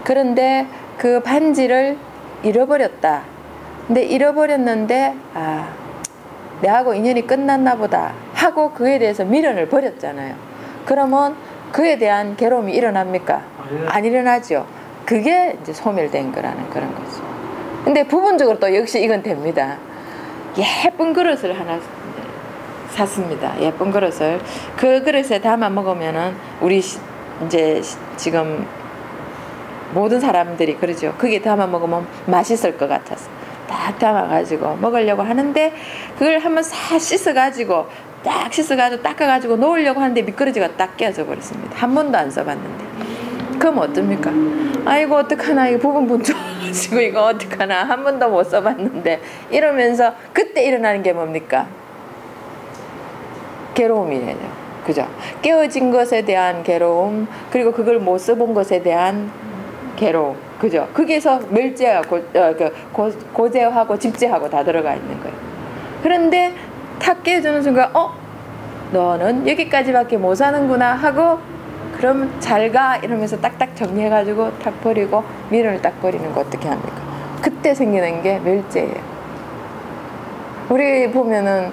그런데 그 반지를 잃어버렸다. 근데 잃어버렸는데 내하고 인연이 끝났나 보다 하고 그에 대해서 미련을 버렸잖아요. 그러면 그에 대한 괴로움이 일어납니까? 안 일어나죠. 그게 이제 소멸된 거라는 그런 거죠. 근데 부분적으로 또 역시 이건 됩니다. 예쁜 그릇을 하나 샀습니다. 예쁜 그릇을. 그 그릇에 담아 먹으면은 우리 이제 지금 모든 사람들이 그러죠. 거기에 담아 먹으면 맛있을 것 같아서 딱 담아가지고 먹으려고 하는데 그걸 한번 싹 씻어가지고 딱 씻어가지고 닦아가지고 놓으려고 하는데 미끄러지가 딱 깨져 버렸습니다. 한 번도 안 써봤는데. 그럼 어떡합니까? 아이고 어떡하나 이거 부분 분초가지고 이거 어떡하나 한 번도 못 써봤는데 이러면서 그때 일어나는 게 뭡니까? 괴로움이에요. 그죠? 깨어진 것에 대한 괴로움 그리고 그걸 못 써본 것에 대한 괴로움. 그죠? 거기에서 멸재하고 고재하고 집재하고 다 들어가 있는 거예요. 그런데 탁 깨주는 순간 너는 여기까지밖에 못 사는구나 하고 그럼 잘 가 이러면서 딱딱 정리해가지고 탁 버리고 미련을 딱 버리는 거 어떻게 합니까? 그때 생기는 게 멸재예요. 우리 보면은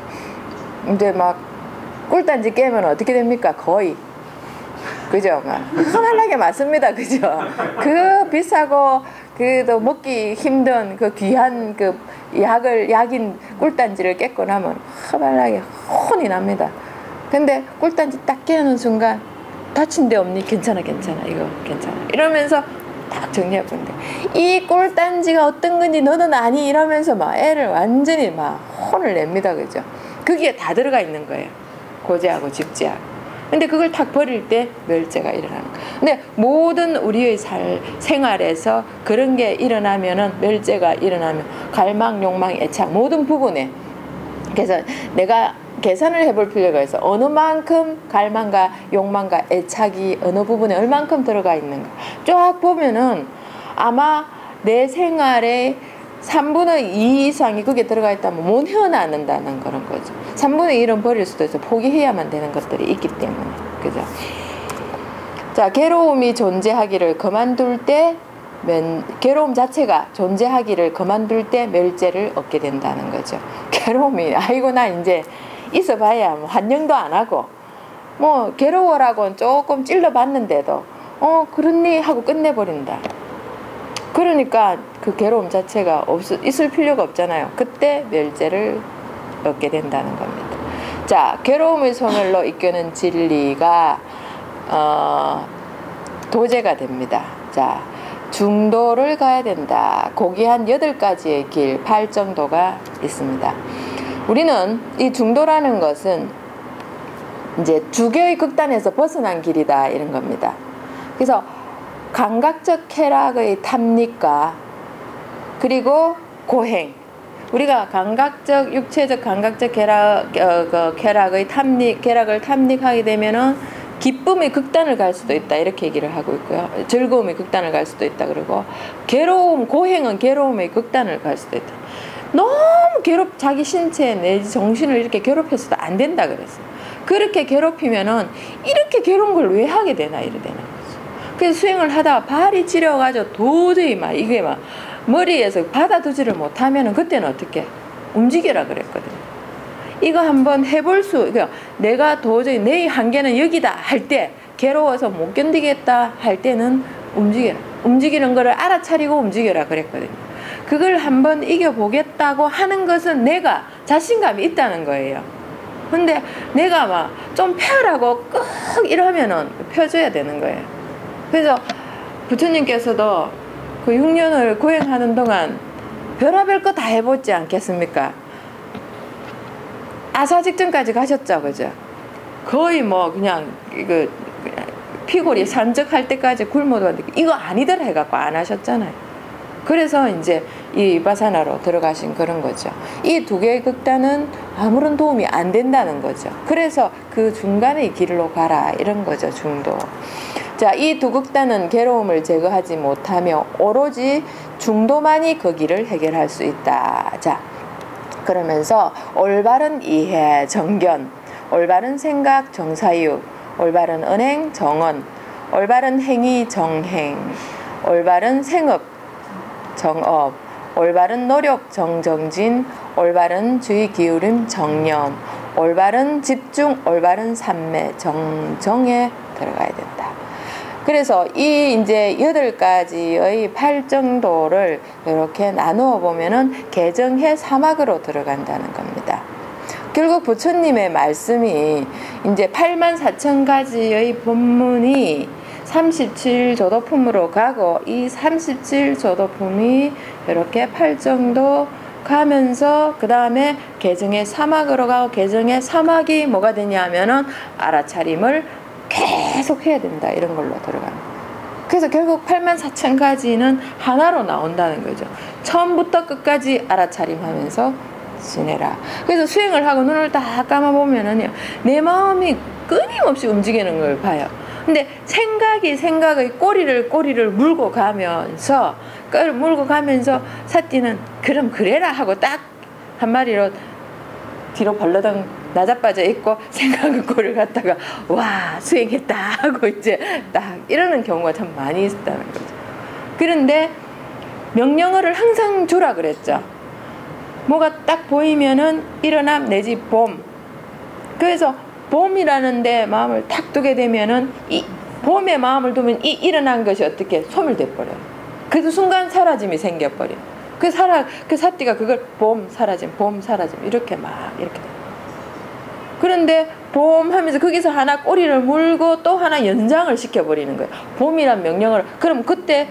이제 막 꿀단지 깨면 어떻게 됩니까? 거의 그죠? 막 흔하게 맞습니다. 그죠? 그 비싸고 그도 먹기 힘든 그 귀한 그 약인 꿀단지를 깼고 나면 허발나게 혼이 납니다. 근데 꿀단지 딱 깨우는 순간 다친 데 없니? 괜찮아 이거 괜찮아 이러면서 딱 정리해 본대. 이 꿀단지가 어떤 건지 너는 아니? 이러면서 막 애를 완전히 막 혼을 냅니다. 그죠? 거기에 다 들어가 있는 거예요. 고제하고 직제하고. 근데 그걸 탁 버릴 때 멸제가 일어나는 거예요. 근데 모든 우리의 생활에서 그런 게 일어나면은 멸제가 일어나면 갈망, 욕망, 애착 모든 부분에, 그래서 내가 계산을 해볼 필요가 있어. 어느 만큼 갈망과 욕망과 애착이 어느 부분에 얼만큼 들어가 있는가 쫙 보면은 아마 내 생활에 3분의 2 이상이 그게 들어가 있다면 못 헤어나는다는 그런 거죠. 3분의 1은 버릴 수도 있어. 포기해야만 되는 것들이 있기 때문에. 그죠? 자, 괴로움이 존재하기를 그만둘 때, 괴로움 자체가 존재하기를 그만둘 때 멸제를 얻게 된다는 거죠. 괴로움이, 아이고, 나 이제 있어봐야 뭐 환영도 안 하고, 뭐, 괴로워라고는 조금 찔러봤는데도, 그렇니? 하고 끝내버린다. 그러니까 그 괴로움 자체가 있을 필요가 없잖아요. 그때 멸제를 얻게 된다는 겁니다. 자, 괴로움의 소멸로 이끄는 진리가 도제가 됩니다. 자, 중도를 가야 된다. 고귀한 8가지의 길, 8정도가 있습니다. 우리는 이 중도라는 것은 이제 두 개의 극단에서 벗어난 길이다 이런 겁니다. 그래서 감각적 쾌락의 탐닉과 그리고 고행, 우리가 감각적 육체적 감각적 쾌락의 쾌락을 탐닉하게 되면은 기쁨의 극단을 갈 수도 있다 이렇게 얘기를 하고 있고요. 즐거움의 극단을 갈 수도 있다 그러고, 고행은 괴로움의 극단을 갈 수도 있다. 너무 자기 신체 내지 정신을 이렇게 괴롭혀서도 안 된다 그랬어요. 그렇게 괴롭히면은 이렇게 괴로운 걸 왜 하게 되나 이래 되는 거죠. 그래서 수행을 하다가 발이 지려가지고 도저히 이게 머리에서 받아두지를 못하면은 그때는 어떻게 움직여라 그랬거든요. 이거 한번 해볼 그러니까 내가 도저히 내 한계는 여기다 할 때, 괴로워서 못 견디겠다 할 때는 움직여라. 움직이는 거를 알아차리고 움직여라 그랬거든요. 그걸 한번 이겨보겠다고 하는 것은 내가 자신감이 있다는 거예요. 근데 내가 좀 펴라고 꾹 이러면은 펴줘야 되는 거예요. 그래서 부처님께서도 그 6년을 고행하는 동안 별의별 거 다 해보지 않겠습니까? 아사 직전까지 가셨죠, 그죠? 거의 그냥 피골이 산적할 때까지 굶어도 이거 아니더라 해갖고 안 하셨잖아요. 그래서 이제 이 바사나로 들어가신 그런 거죠. 이 두 개의 극단은 아무런 도움이 안 된다는 거죠. 그래서 그 중간의 길로 가라 이런 거죠, 중도. 자, 이 두 극단은 괴로움을 제거하지 못하며 오로지 중도만이 그 길을 해결할 수 있다. 자, 그러면서 올바른 이해, 정견, 올바른 생각, 정사유, 올바른 언행, 정언, 올바른 행위, 정행, 올바른 생업, 정업, 올바른 노력, 정정진, 올바른 주의 기울임, 정념, 올바른 집중, 올바른 삼매, 정정에 들어가야 된다. 그래서 이 이제 8가지의 8정도를 이렇게 나누어 보면은 개정해 사막으로 들어간다는 겁니다. 결국 부처님의 말씀이 이제 84,000가지의 법문이 37조도품으로 가고, 이 37조도품이 이렇게 8정도 가면서 그 다음에 개정의 사막으로 가고, 개정의 사막이 뭐가 되냐 하면은 알아차림을 계속 해야 된다 이런 걸로 들어가는 거예요. 그래서 결국 84,000가지는 하나로 나온다는 거죠. 처음부터 끝까지 알아차림하면서 지내라. 그래서 수행을 하고 눈을 딱 감아보면은요, 내 마음이 끊임없이 움직이는 걸 봐요. 근데 생각이 생각의 꼬리를 물고 가면서 사띠는 그럼 그래라 하고 딱 한 마리로 뒤로 벌러덩 나자빠져 있고 생각의 꼬리를 갖다가 와 수행했다 하고 이제 딱 이러는 경우가 참 많이 있었다는 거죠. 그런데 명령어를 항상 주라 그랬죠. 뭐가 딱 보이면은 일어남 내지 봄. 그래서 봄이라는 데 마음을 탁 두게 되면은 이 봄에 마음을 두면 이 일어난 것이 어떻게 소멸돼 버려요. 그래서 순간 사라짐이 생겨버려. 그 사띠가 그걸 봄 사라짐 이렇게 이렇게. 그런데 봄 하면서 거기서 하나 꼬리를 물고 또 하나 연장을 시켜버리는 거예요. 봄이란 명령을. 그럼 그때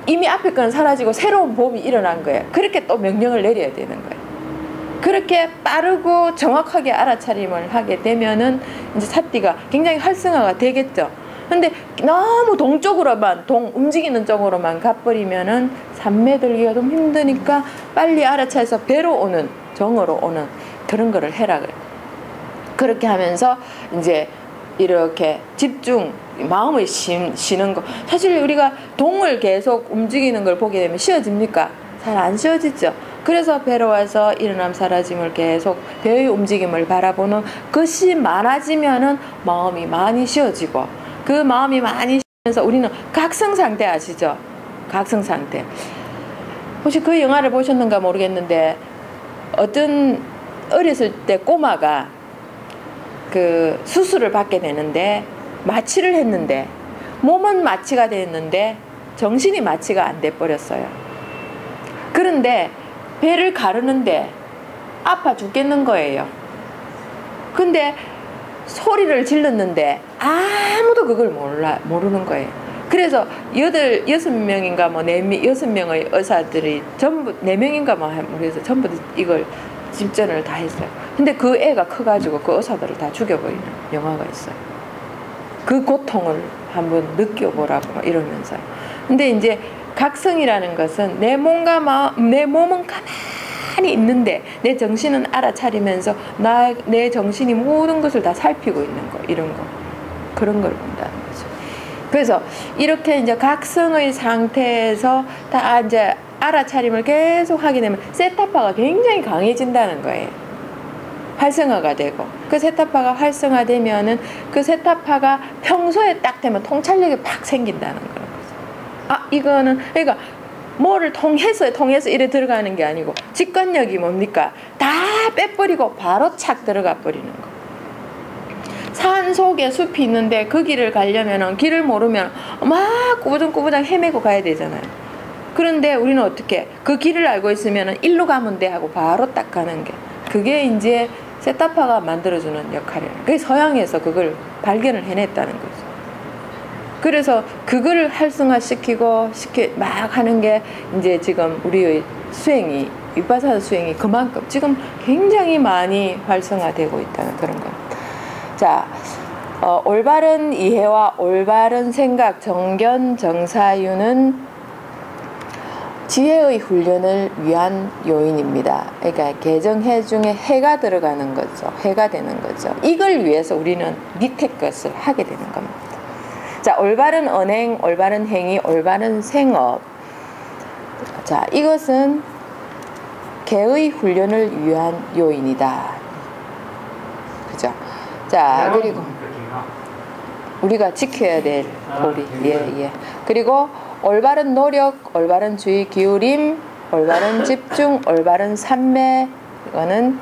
이미 앞에 건 사라지고 새로운 봄이 일어난 거예요. 그렇게 또 명령을 내려야 되는 거예요. 그렇게 빠르고 정확하게 알아차림을 하게 되면은 이제 사띠가 굉장히 활성화가 되겠죠. 근데 너무 동쪽으로만, 움직이는 쪽으로만 가버리면은 산매 들기가 좀 힘드니까 빨리 알아차려서 배로 오는, 정으로 오는 그런 거를 해라 그래요. 그렇게 하면서 이제 이렇게 집중, 마음을 쉬는 거. 사실 우리가 동을 계속 움직이는 걸 보게 되면 쉬어집니까? 잘 안 쉬어지죠. 그래서 배로 와서 일어남 사라짐을 계속 배의 움직임을 바라보는 것이 많아지면은 마음이 많이 쉬어지고, 그 마음이 많이 쉬면서 우리는 각성 상태 아시죠? 각성 상태. 혹시 그 영화를 보셨는가 모르겠는데, 어떤 어렸을 때 꼬마가 그 수술을 받게 되는데 마취를 했는데 몸은 마취가 됐는데 정신이 마취가 안 돼 버렸어요. 그런데 배를 가르는데 아파 죽겠는 거예요. 근데 소리를 질렀는데 아무도 그걸 모르는 거예요. 그래서 6명인가 뭐 6명의 의사들이 전부 4명인가 뭐 그래서 전부 이걸 집전을 다 했어요. 근데 그 애가 커가지고 그 의사들을 다 죽여버리는 영화가 있어요. 그 고통을 한번 느껴보라고 이러면서요. 근데 이제 각성이라는 것은 내 몸은 가만히 있는데 내 정신은 알아차리면서 내 정신이 모든 것을 다 살피고 있는 거, 이런 거, 그런 걸 본다는 거죠. 그래서 이렇게 이제 각성의 상태에서 다 이제 알아차림을 계속 하게 되면 세타파가 굉장히 강해진다는 거예요. 활성화가 되고, 그 세타파가 활성화되면은 그 세타파가 평소에 딱 되면 통찰력이 팍 생긴다는 거는 거죠. 아, 이거는 그러니까 뭐를 통해서 이래 들어가는 게 아니고 직관력이 뭡니까? 다 빼버리고 바로 착 들어가 버리는 거. 산 속에 숲이 있는데 그 길을 가려면은 길을 모르면 막 꾸부정꾸부정 헤매고 가야 되잖아요. 그런데 우리는 어떻게 그 길을 알고 있으면은 일로 가면 돼 하고 바로 딱 가는 게, 그게 이제 세타파가 만들어주는 역할이에요. 그게 서양에서 그걸 발견을 해냈다는 거죠. 그래서 그거를 활성화시키고 막 하는 게 이제 지금 우리의 수행이, 위파사나 수행이 그만큼 지금 굉장히 많이 활성화되고 있다는 그런 겁니다. 자, 올바른 이해와 올바른 생각, 정견, 정사유는 지혜의 훈련을 위한 요인입니다. 그러니까 개정해 중에 해가 들어가는 거죠. 해가 되는 거죠. 이걸 위해서 우리는 밑에 것을 하게 되는 겁니다. 자, 올바른 언행, 올바른 행위, 올바른 생업. 자, 이것은 개의 훈련을 위한 요인이다. 그죠? 자, 그리고 우리가 지켜야 될 도리. 예. 그리고 올바른 노력, 올바른 주의 기울임, 올바른 집중, 올바른 산매, 이거는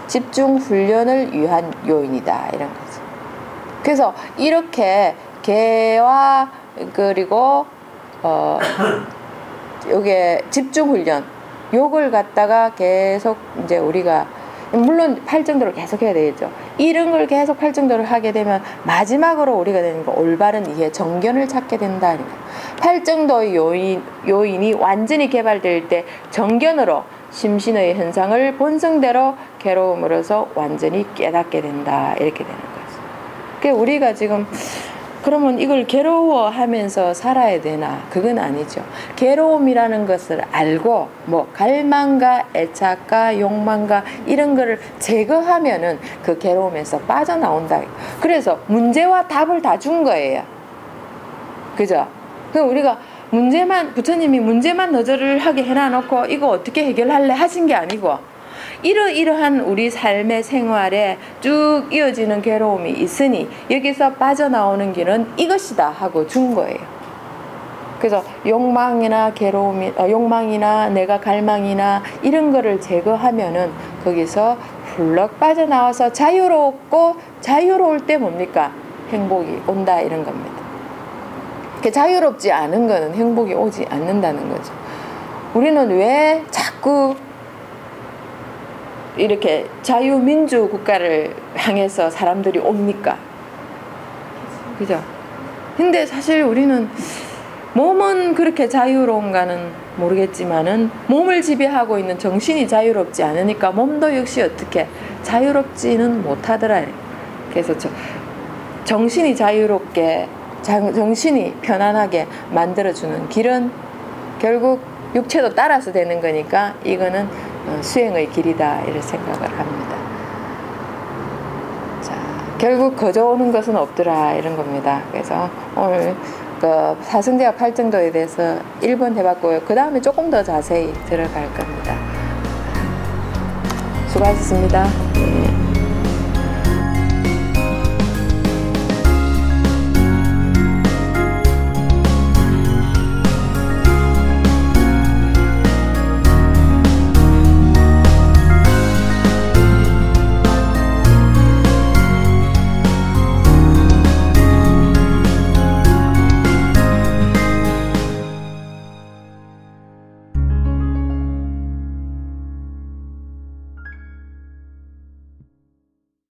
집중 훈련을 위한 요인이다, 이런 거죠. 그래서 이렇게 개와 그리고 요게 집중 훈련, 요걸 갖다가 계속 이제 우리가 물론 팔정도를 계속 해야 되겠죠. 이런 걸 계속 팔정도를 하게 되면 마지막으로 우리가 되는 거 올바른 이해, 정견을 찾게 된다. 팔정도의 요인이 완전히 개발될 때 정견으로 심신의 현상을 본성대로 괴로움으로써 완전히 깨닫게 된다. 이렇게 되는 거죠. 그러니까 우리가 지금 그러면 이걸 괴로워하면서 살아야 되나? 그건 아니죠. 괴로움이라는 것을 알고 뭐 갈망과 애착과 욕망과 이런 거를 제거하면은 그 괴로움에서 빠져나온다. 그래서 문제와 답을 다 준 거예요. 그죠? 그럼 우리가 부처님이 문제만 너저를 하게 해놔놓고 이거 어떻게 해결할래 하신 게 아니고, 이러이러한 우리 삶의 생활에 쭉 이어지는 괴로움이 있으니 여기서 빠져나오는 길은 이것이다 하고 준 거예요. 그래서 욕망이나 욕망이나 내가 갈망이나 이런 거를 제거하면은 거기서 훌럭 빠져나와서 자유롭고, 자유로울 때 뭡니까? 행복이 온다, 이런 겁니다. 자유롭지 않은 거는 행복이 오지 않는다는 거죠. 우리는 왜 자꾸 이렇게 자유민주 국가를 향해서 사람들이 옵니까? 그죠? 근데 사실 우리는 몸은 그렇게 자유로운가는 모르겠지만은 몸을 지배하고 있는 정신이 자유롭지 않으니까 몸도 역시 어떻게 자유롭지는 못하더라. 그래서 정신이 자유롭게 정신이 편안하게 만들어주는 길은 결국 육체도 따라서 되는 거니까 이거는 수행의 길이다 이렇게 생각을 합니다. 자, 결국 거저 오는 것은 없더라 이런 겁니다. 그래서 오늘 그 사승제와 팔정도에 대해서 1번 해봤고요. 그 다음에 조금 더 자세히 들어갈 겁니다. 수고하셨습니다. 네.